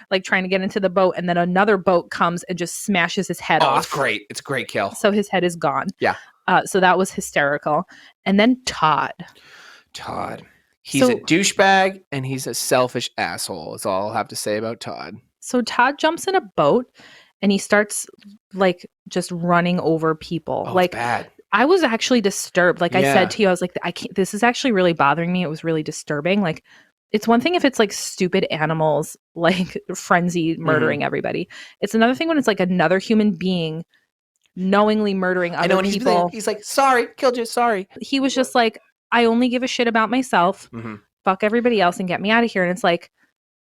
B: Like trying to get into the boat, and then another boat comes and just smashes his head off.
A: It's great. It's a great kill.
B: So his head is gone.
A: Yeah.
B: So that was hysterical. And then Todd.
A: He's a douchebag, and he's a selfish asshole. That's all I'll have to say about Todd. So
B: Todd jumps in a boat, and he starts like just running over people.
A: Like bad.
B: I was actually disturbed. Like I said to you, I was like, I can't, this is actually really bothering me. It was really disturbing. Like, it's one thing if it's like stupid animals, like frenzy murdering everybody. It's another thing when it's like another human being knowingly murdering other people.
A: He's like, sorry, killed you, sorry.
B: He was just like, I only give a shit about myself. Fuck everybody else and get me out of here. And it's like,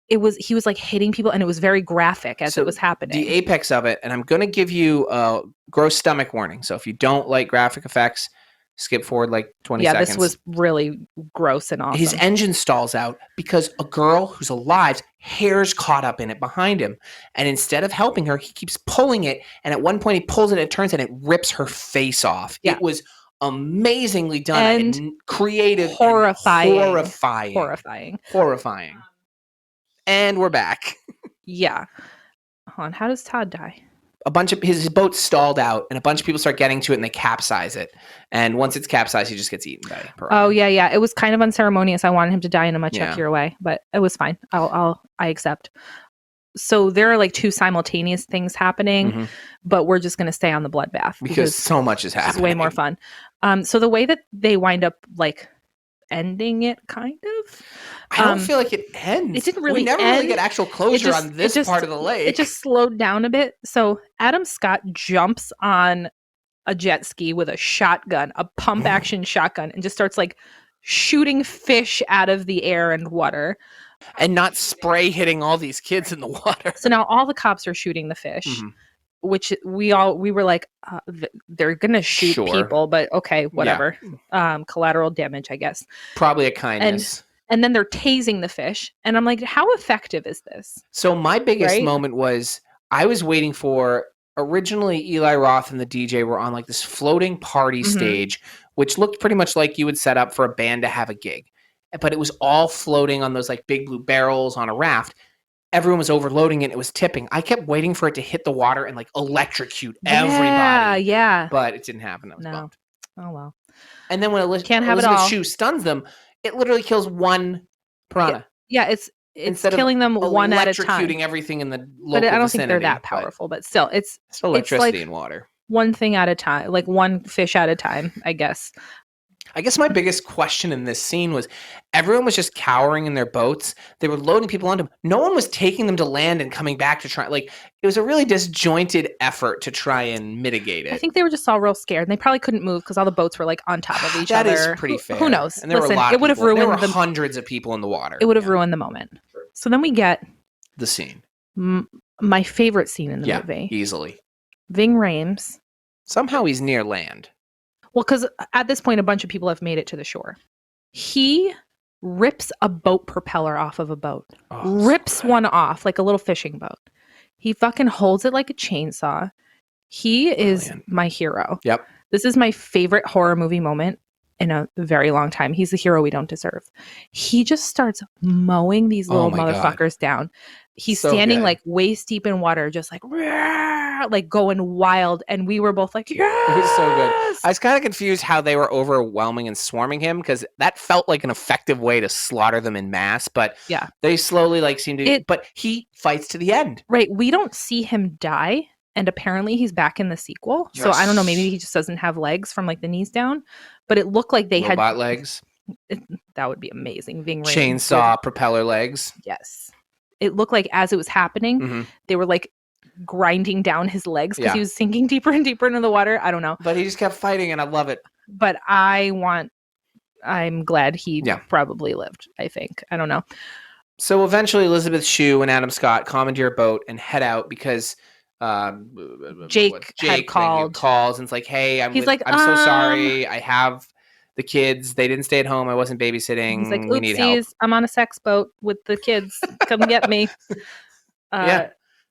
B: he was like hitting people, and it was very graphic as it was happening.
A: The apex of it, and I'm going to give you a gross stomach warning. So if you don't like graphic effects, skip forward like 20 seconds.
B: Yeah, this was really gross and awesome.
A: His engine stalls out because a girl who's alive, hair's caught up in it behind him. And instead of helping her, he keeps pulling it. And at one point he pulls it, it turns, and it rips her face off. Yeah. It was amazingly done and creative.
B: Horrifying.
A: Horrifying. And we're back.
B: Yeah. Hold on. How does Todd die?
A: A bunch of his boat stalled out, and a bunch of people start getting to it, and they capsize it. And once it's capsized, he just gets eaten by piranha.
B: Oh yeah. It was kind of unceremonious. I wanted him to die in a much
A: Yeah.
B: chuckier way, but it was fine. I accept. So there are like two simultaneous things happening,
A: Mhm.
B: but we're just going to stay on the bloodbath
A: Because so much is happening.
B: it's way more fun. So the way that they wind up like ending it, kind of.
A: I don't feel like it ends.
B: It didn't really
A: We never
B: end.
A: really get actual closure on this part of the lake.
B: It just slowed down a bit. So Adam Scott jumps on a jet ski with a shotgun, a pump action shotgun, and just starts like shooting fish out of the air and water.
A: And not spray hitting all these kids in the water.
B: So now all the cops are shooting the fish,
A: Mhm.
B: which we were like, they're gonna shoot
A: Sure.
B: people, but okay, whatever. Collateral damage, I guess.
A: Probably a kindness.
B: And then they're tasing the fish, and I'm like, how effective is this?
A: So my biggest
B: Right?
A: moment was I was waiting for, originally Eli Roth and the DJ were on like this floating party
B: Mhm.
A: stage, which looked pretty much like you would set up for a band to have a gig. But it was all floating on those like big blue barrels on a raft. Everyone was overloading it. It was tipping. I kept waiting for it to hit the water and like electrocute everybody.
B: Yeah.
A: But it didn't happen. I was
B: No.
A: bummed.
B: Oh well.
A: And then when
B: Can't have it
A: Elizabeth
B: all.
A: Shue stuns them, it literally kills one piranha.
B: Yeah, it's
A: Instead of
B: killing them one at a time.
A: electrocuting everything in the local
B: But I don't think they're
A: vicinity,
B: that
A: but
B: powerful. But still, it's
A: still electricity
B: like
A: and water.
B: one thing at a time, like one fish at a time, I guess.
A: I guess my biggest question in this scene was everyone was just cowering in their boats. They were loading people onto them. No one was taking them to land and coming back to try. Like, it was a really disjointed effort to try and mitigate it.
B: I think they were just all real scared, and they probably couldn't move because all the boats were like on top of each
A: That
B: other.
A: is pretty fair.
B: Who knows?
A: And there were a
B: Listen,
A: lot
B: it
A: of
B: would have
A: people. There
B: ruined
A: were hundreds of people in the water.
B: It would have ruined the moment. So then we get
A: the scene.
B: My favorite scene in the
A: Yeah,
B: movie.
A: easily.
B: Ving Rhames.
A: Somehow he's near land.
B: Well, because at this point, a bunch of people have made it to the shore. He rips a boat propeller off of a boat. Rips one off like a little fishing boat. He fucking holds it like a chainsaw. He is my hero.
A: Yep.
B: This is my favorite horror movie moment in a very long time. He's the hero we don't deserve. He just starts mowing these little motherfuckers down. He's
A: So
B: standing
A: good.
B: like waist deep in water, just like going wild. And we were both like, yes!
A: It was so good. I was kind of confused how they were overwhelming and swarming him because that felt like an effective way to slaughter them in mass. But
B: yeah,
A: they slowly like seem to. But he fights to the end.
B: Right. We don't see him die. And apparently he's back in the sequel.
A: Yes.
B: So I don't know. Maybe he just doesn't have legs from like the knees down. But it looked like they
A: Robot
B: had
A: legs.
B: That would be amazing. Ving Rhames
A: Chainsaw propeller legs.
B: Yes. It looked like as it was happening, they were like grinding down his legs because he was sinking deeper and deeper into the water. I don't know.
A: But he just kept fighting and I love it.
B: But I'm glad he probably lived, I think. I don't know.
A: So eventually Elizabeth Shue and Adam Scott commandeer a boat and head out because
B: Jake had
A: calls and it's like, hey, I'm so sorry. I have the kids. They didn't stay at home. I wasn't babysitting.
B: He's like,
A: we need help.
B: I'm on a sex boat with the kids. Come get me.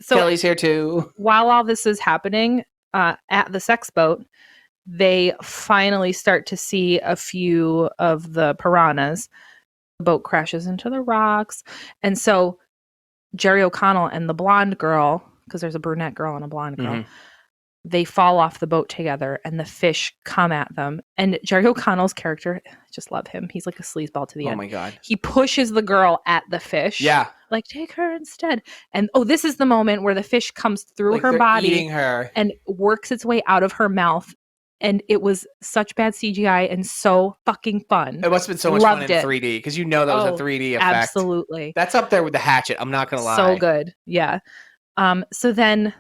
B: So
A: Kelly's here too.
B: While all this is happening at the sex boat, they finally start to see a few of the piranhas. The boat crashes into the rocks. And so Jerry O'Connell and the blonde girl, because there's a brunette girl and a blonde girl, they fall off the boat together and the fish come at them. And Jerry O'Connell's character, I just love him. He's like a sleazeball to the end.
A: Oh my God.
B: He pushes the girl at the fish.
A: Yeah.
B: Like, take her instead. And this is the moment where the fish comes through
A: like
B: her body
A: eating her.
B: And works its way out of her mouth. And it was such bad CGI and so fucking fun.
A: It must have been so much fun in 3D because you know that was a 3D effect.
B: Absolutely.
A: That's up there with the Hatchet. I'm not going to lie.
B: So good. Yeah. So then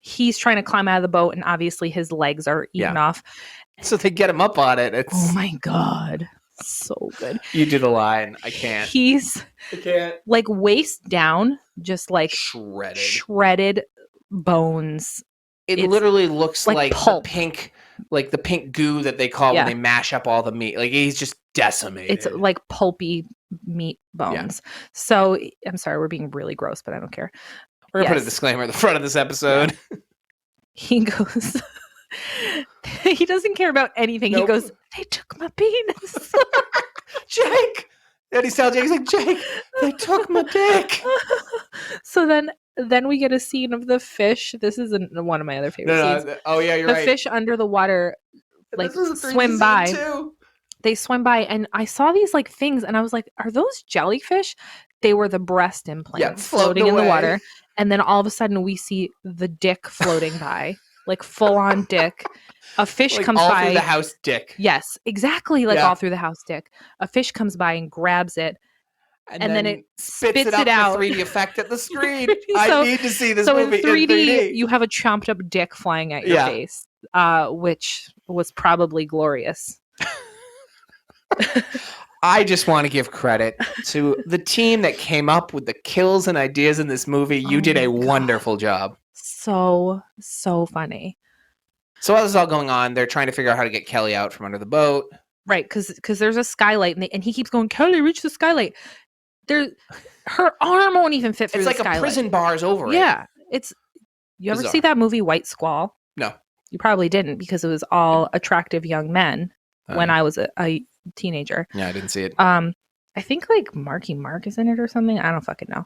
B: he's trying to climb out of the boat and obviously his legs are eaten off.
A: So they get him up on it.
B: Oh my God. So good.
A: You do the line. I can't.
B: I can't. Like waist down, just like shredded bones.
A: It literally looks like
B: pulp.
A: the pink goo that they call when they mash up all the meat. Like he's just decimated.
B: It's like pulpy meat bones. Yeah. So I'm sorry, we're being really gross, but I don't care.
A: We're going to put a disclaimer at the front of this episode.
B: Yeah. He goes, he doesn't care about anything. Nope. He goes, they took my penis.
A: Jake, And he's telling Jake, he's like, Jake, they took my dick.
B: So then we get a scene of the fish. This is one of my other favorite scenes.
A: Oh yeah, you're
B: the
A: right.
B: fish under the water, like,
A: this was a 3D
B: swim
A: scene
B: by.
A: too.
B: They swim by, and I saw these like things, and I was like, "Are those jellyfish?" They were the breast implants floating in the water, and then all of a sudden we see the dick floating by, like full on dick. A fish
A: like
B: comes
A: all
B: by.
A: Through the house dick.
B: Yes, exactly, like all through the house dick. A fish comes by and grabs it. And then it spits it out
A: for 3D effect at the screen. I need to see this movie
B: in 3D,
A: in 3D.
B: you have a chomped up dick flying at your face, which was probably glorious.
A: I just want to give credit to the team that came up with the kills and ideas in this movie. You did a wonderful job.
B: So funny.
A: So while this is all going on, they're trying to figure out how to get Kelly out from under the boat.
B: Right, because there's a skylight, and he keeps going, Kelly, reach the skylight. Her arm won't even fit through the skylight. It's like a prison
A: bars over it.
B: Yeah. You ever see that movie White Squall?
A: No.
B: You probably didn't, because it was all attractive young men when I was a teenager.
A: Yeah, I didn't see it.
B: I think like Marky Mark is in it or something. I don't fucking know.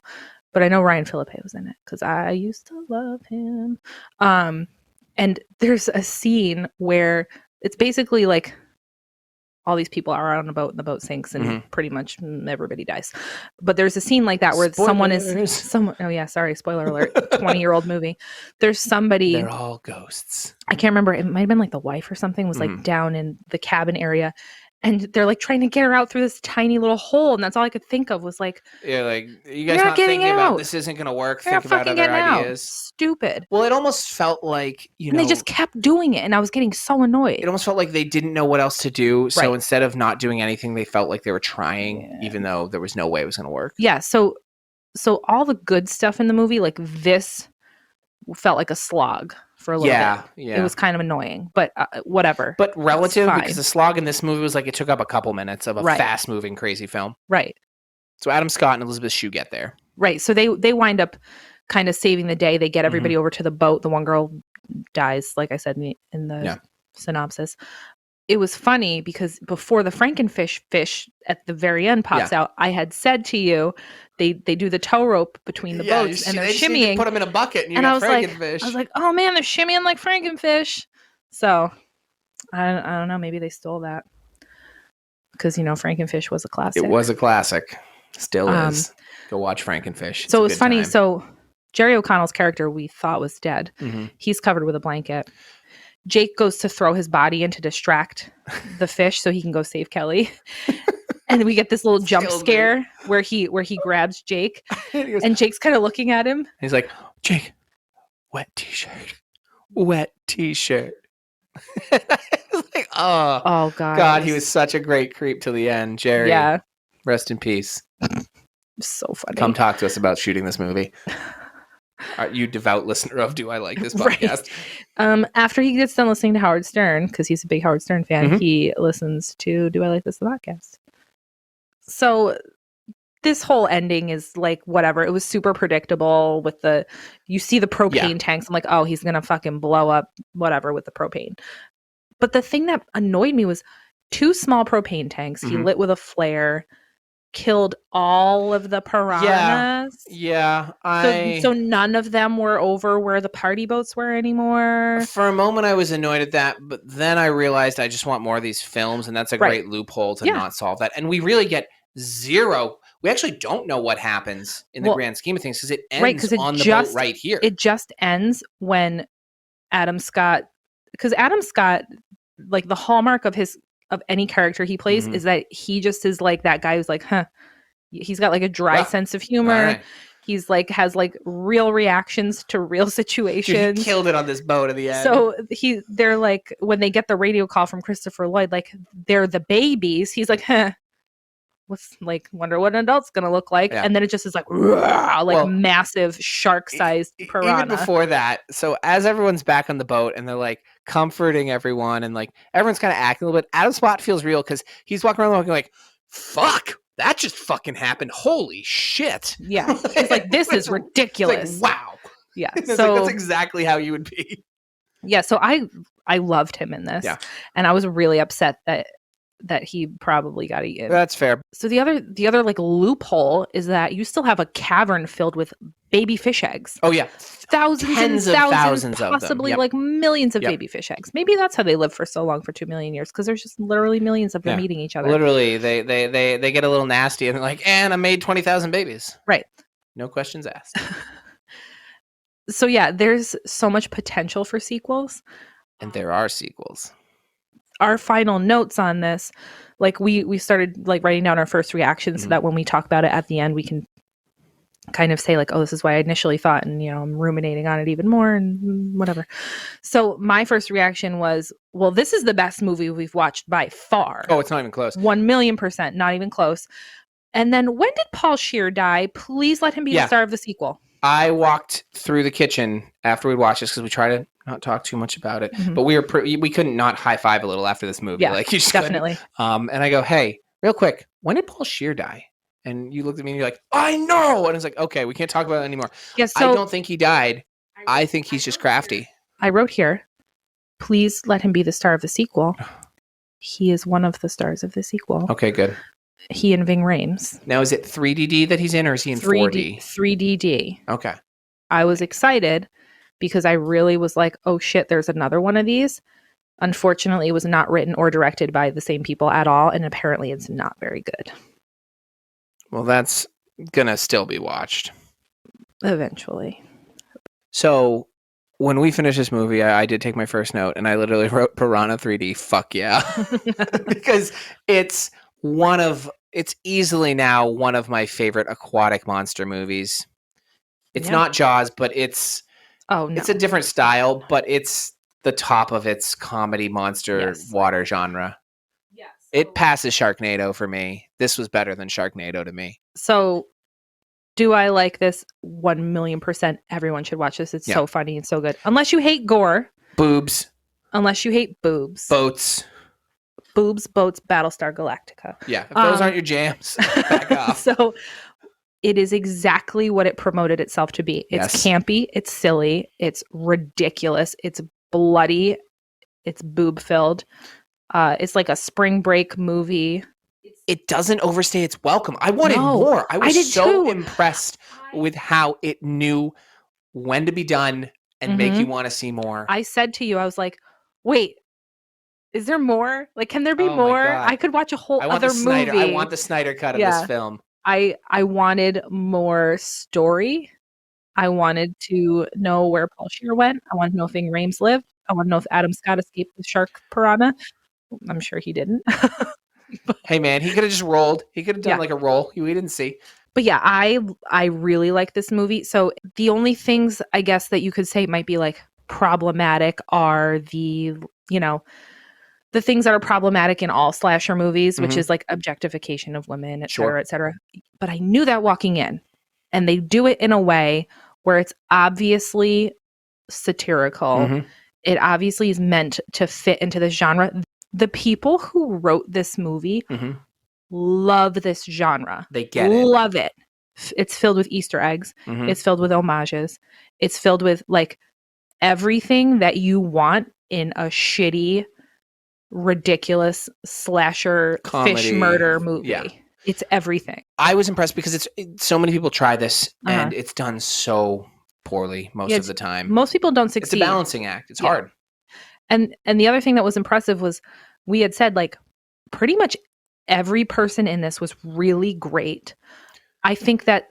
B: But I know Ryan Philippe was in it because I used to love him. And there's a scene where it's basically like all these people are on a boat and the boat sinks and pretty much everybody dies. But there's a scene like that where someone. Oh yeah, sorry, spoiler alert. 20-year-old movie. There's somebody.
A: They're all ghosts.
B: I can't remember. It might have been like the wife or something was like down in the cabin area. And they're like trying to get her out through this tiny little hole. And that's all I could think of was like,
A: yeah, like, you guys not thinking about this isn't going to work. Think about other ideas.
B: Stupid.
A: Well, it almost felt like,
B: and they just kept doing it. And I was getting so annoyed.
A: It almost felt like they didn't know what else to do. So instead of not doing anything, they felt like they were trying, even though there was no way it was going to work.
B: Yeah. So all the good stuff in the movie, like this felt like a slog for a little bit. Yeah. It was kind of annoying, but whatever.
A: But relative, because the slog in this movie was like it took up a couple minutes of a fast-moving, crazy film.
B: Right.
A: So Adam Scott and Elizabeth Shue get there.
B: Right. So they wind up kind of saving the day. They get everybody over to the boat. The one girl dies, like I said in the synopsis. It was funny because before the Frankenfish fish at the very end pops out, I had said to you, they do the tow rope between the boats and they're shimmying.
A: Put them in a bucket and you got Frankenfish.
B: I was like, oh man, they're shimmying like Frankenfish. So I don't know. Maybe they stole that because Frankenfish was a classic.
A: It was a classic. Still is. Go watch Frankenfish.
B: So it was funny. So Jerry O'Connell's character we thought was dead. He's covered with a blanket. Jake goes to throw his body in to distract the fish so he can go save Kelly. And we get this little jump scare where he grabs Jake and Jake's kind of looking at him.
A: He's like, Jake, wet t-shirt. Like,
B: oh God.
A: God, he was such a great creep till the end. Jerry. Yeah. Rest in peace.
B: So funny.
A: Come talk to us about shooting this movie. Are you devout listener of Do I Like This podcast?
B: Right. After he gets done listening to Howard Stern, because he's a big Howard Stern fan, he listens to Do I Like This the podcast. So this whole ending is like whatever. It was super predictable with you see the propane tanks. I'm like, oh, he's going to fucking blow up whatever with the propane. But the thing that annoyed me was 2 small propane tanks. He lit with a flare. Killed all of the piranhas.
A: Yeah.
B: So none of them were over where the party boats were anymore.
A: For a moment, I was annoyed at that, but then I realized I just want more of these films, and that's a great loophole to not solve that. And we really get zero. We actually don't know what happens in the grand scheme of things because it ends on the boat right here.
B: It just ends when Adam Scott, because Adam Scott, like the hallmark of any character he plays is that he just is like that guy who's like, he's got like a dry sense of humor. Right. He's like, has like real reactions to real situations.
A: He killed it on this boat at the end.
B: So they're like, when they get the radio call from Christopher Lloyd, like they're the babies. He's like, what's like, wonder what an adult's going to look like. Yeah. And then it just is like, massive shark-sized piranha.
A: Even before that. So as everyone's back on the boat and they're like comforting everyone and like everyone's kind of acting a little bit, Adam Spot feels real because he's walking around looking like, fuck, that just fucking happened. Holy shit.
B: Yeah. He's like, this is ridiculous.
A: Like, wow.
B: Yeah.
A: So that's exactly how you would be.
B: Yeah. So I loved him in this. Yeah. And I was really upset that that he probably got eaten.
A: That's fair.
B: So the other like loophole is that you still have a cavern filled with baby fish eggs.
A: Oh yeah,
B: Thousands
A: tens
B: and
A: of
B: thousands,
A: thousands of them.
B: possibly
A: Yep.
B: like millions of
A: Yep.
B: baby fish eggs. Maybe that's how they live for so long, for 2 million years, because there's just literally millions of them
A: Yeah.
B: eating each other.
A: Literally, they get a little nasty and they're like, and I made 20,000 babies.
B: Right.
A: No questions asked.
B: So yeah, there's so much potential for sequels.
A: And there are sequels.
B: Our final notes on this, like we started like writing down our first reactions so that when we talk about it at the end, we can kind of say like, oh, this is why I initially thought, and I'm ruminating on it even more and whatever. So my first reaction was, well, this is the best movie we've watched by far.
A: Oh, it's not even close.
B: 1,000,000%, not even close. And then when did Paul Scheer die? Please let him be the star of the sequel.
A: I walked through the kitchen after we watched this because we try to not talk too much about it, but we couldn't not high five a little after this movie.
B: Yeah,
A: like you just
B: definitely.
A: And I go, hey, real quick, when did Paul Scheer die? And you looked at me and you're like, I know. And it's like, okay, we can't talk about it anymore.
B: Yeah, so
A: I don't think he died. I think he's just crafty.
B: I wrote here, please let him be the star of the sequel. He is one of the stars of the sequel.
A: Okay, good.
B: He and Ving Rhames.
A: Now, is it 3DD that he's in, or is he in 4D?
B: 3DD.
A: Okay.
B: I was excited because I really was like, oh shit, there's another one of these. Unfortunately, it was not written or directed by the same people at all, and apparently it's not very good.
A: Well, that's gonna still be watched.
B: Eventually.
A: So, when we finished this movie, I did take my first note, and I literally wrote Piranha 3D, fuck yeah. Because it's easily now one of my favorite aquatic monster movies. It's not Jaws, but it's a different style, but it's the top of its comedy monster water genre. Yes. It passes Sharknado for me. This was better than Sharknado to me.
B: So, do I like this? 1,000,000%. Everyone should watch this. It's so funny and so good. Unless you hate gore.
A: Boobs.
B: Unless you hate boobs.
A: Boats.
B: Boobs, boats, Battlestar Galactica.
A: Yeah, if those aren't your jams, back off.
B: So it is exactly what it promoted itself to be. It's campy, it's silly, it's ridiculous, it's bloody, it's boob-filled. It's like a spring break movie.
A: It doesn't overstay its welcome. I wanted more. I was so impressed with how it knew when to be done and make you want to see more.
B: I said to you, I was like, wait, is there more? Like, can there be more? I could watch a whole other movie.
A: I want the Snyder cut of this film.
B: I wanted more story. I wanted to know where Paul Scheer went. I wanted to know if Ving Rhames lived. I want to know if Adam Scott escaped the shark piranha. I'm sure he didn't.
A: Hey man, he could have just rolled. He could have done like a roll. We didn't see. But
B: yeah, I really like this movie. So the only things I guess that you could say might be like problematic are the things that are problematic in all slasher movies, which is like objectification of women, et cetera, et cetera. But I knew that walking in, and they do it in a way where it's obviously satirical. It obviously is meant to fit into this genre. The people who wrote this movie love this genre.
A: They get it.
B: Love it. It's filled with Easter eggs. It's filled with homages. It's filled with like everything that you want in a shitty, ridiculous slasher comedy, fish murder movie. Yeah. It's everything.
A: I was impressed because so many people try this and it's done so poorly most of the time.
B: Most people don't succeed.
A: It's a balancing act. It's hard.
B: And the other thing that was impressive was we had said like pretty much every person in this was really great. I think that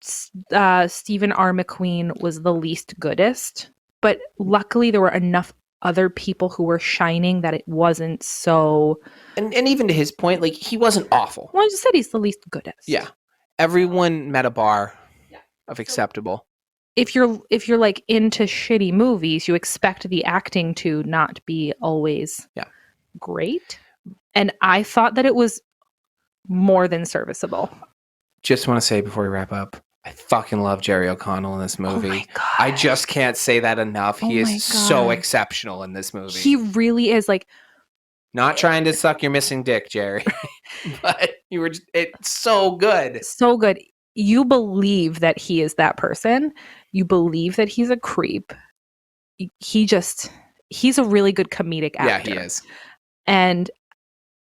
B: Stephen R. McQueen was the least goodest, but luckily there were enough other people who were shining that it wasn't so.
A: And even to his point, like he wasn't awful.
B: Well, I just said he's the least goodest.
A: Yeah, everyone met a bar of acceptable.
B: If you're like into shitty movies, you expect the acting to not be always great. And I thought that it was more than serviceable.
A: Just want to say before we wrap up, I fucking love Jerry O'Connell in this movie. Oh my God. I just can't say that enough. He is so exceptional in this movie.
B: He really is. Like,
A: not trying to suck your missing dick, Jerry, but it's so good.
B: So good. You believe that he is that person. You believe that he's a creep. He's a really good comedic actor.
A: Yeah, he is.
B: And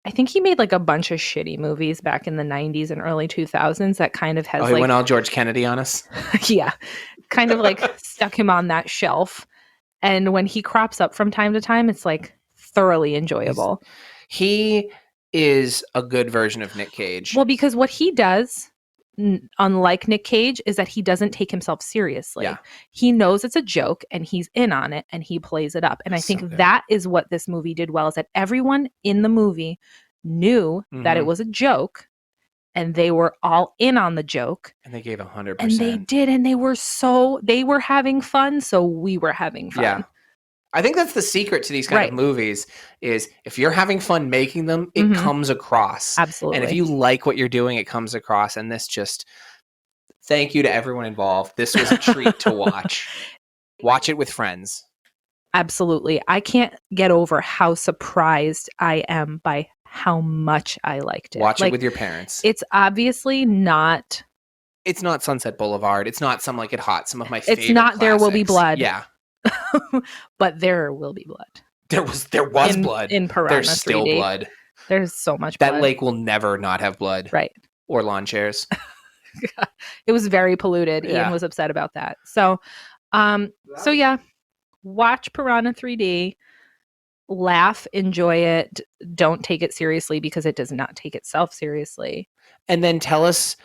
B: I think he made like a bunch of shitty movies back in the 90s and early 2000s that kind of has
A: Oh, he
B: like
A: went all George Kennedy on us.
B: yeah, kind of like stuck him on that shelf. And when he crops up from time to time, it's like thoroughly enjoyable.
A: He is a good version of Nick Cage.
B: Well, because what he does, unlike Nick Cage, is that he doesn't take himself seriously.
A: Yeah.
B: He knows it's a joke and he's in on it and he plays it up. And I think
A: So good.
B: that is what this movie did well, is that everyone in the movie knew that it was a joke and they were all in on the joke.
A: And they gave 100%.
B: And they did. And they were having fun. So we were having fun.
A: Yeah. I think that's the secret to these kind of movies is if you're having fun making them, it comes across.
B: Absolutely.
A: And if you like what you're doing, it comes across. And this just, thank you to everyone involved. This was a treat to watch. Watch it with friends.
B: Absolutely. I can't get over how surprised I am by how much I liked it.
A: Watch it with your parents.
B: It's obviously not.
A: It's not Sunset Boulevard. It's not Some Like It Hot. Some of my favorite
B: It's not There Will Be
A: classics.
B: Blood.
A: Yeah.
B: But there will be blood.
A: There was blood.
B: In Piranha
A: There's still
B: 3D.
A: blood.
B: There's so much blood.
A: That lake will never not have blood.
B: Right.
A: Or lawn chairs.
B: It was very polluted.
A: Yeah.
B: Ian was upset about that. So yeah, watch Piranha 3D. Laugh, enjoy it. Don't take it seriously because it does not take itself seriously.
A: And then tell us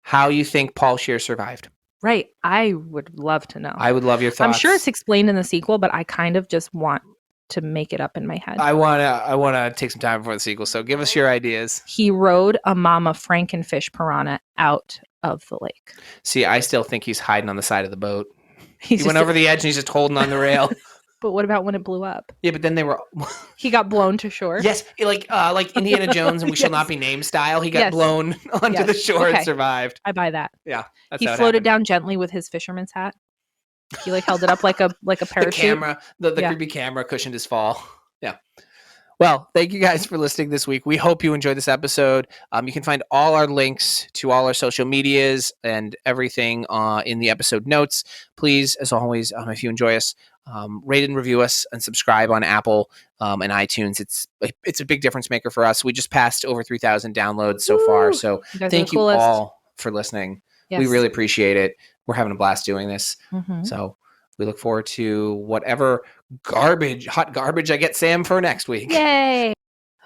A: how you think Paul Scheer survived.
B: Right. I would love to know.
A: I would love your thoughts.
B: I'm sure it's explained in the sequel, but I kind of just want to make it up in my head.
A: I wanna take some time before the sequel, so give us your ideas.
B: He rode a mama Frankenfish piranha out of the lake.
A: See, I still think he's hiding on the side of the boat.
B: He
A: went over the edge and he's just holding on the rail.
B: But what about when it blew up?
A: Yeah, but then they were.
B: He got blown to shore.
A: Yes, like Indiana Jones and We Shall Not Be Named style. He got blown onto the shore and survived.
B: I buy that.
A: Yeah, that's
B: he
A: how it
B: floated
A: happened.
B: down gently with his fisherman's hat. He like held it up like a parachute.
A: The camera, the creepy camera cushioned his fall. Yeah. Well, thank you guys for listening this week. We hope you enjoyed this episode. You can find all our links to all our social medias and everything in the episode notes. Please, as always, if you enjoy us, rate and review us and subscribe on Apple and iTunes. It's a big difference maker for us. We just passed over 3,000 downloads so far. So thank you all for listening. Yes. We really appreciate it. We're having a blast doing this. Mm-hmm. So we look forward to whatever hot garbage I get Sam for next week.
B: Yay.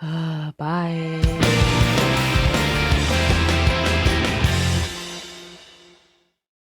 B: Bye.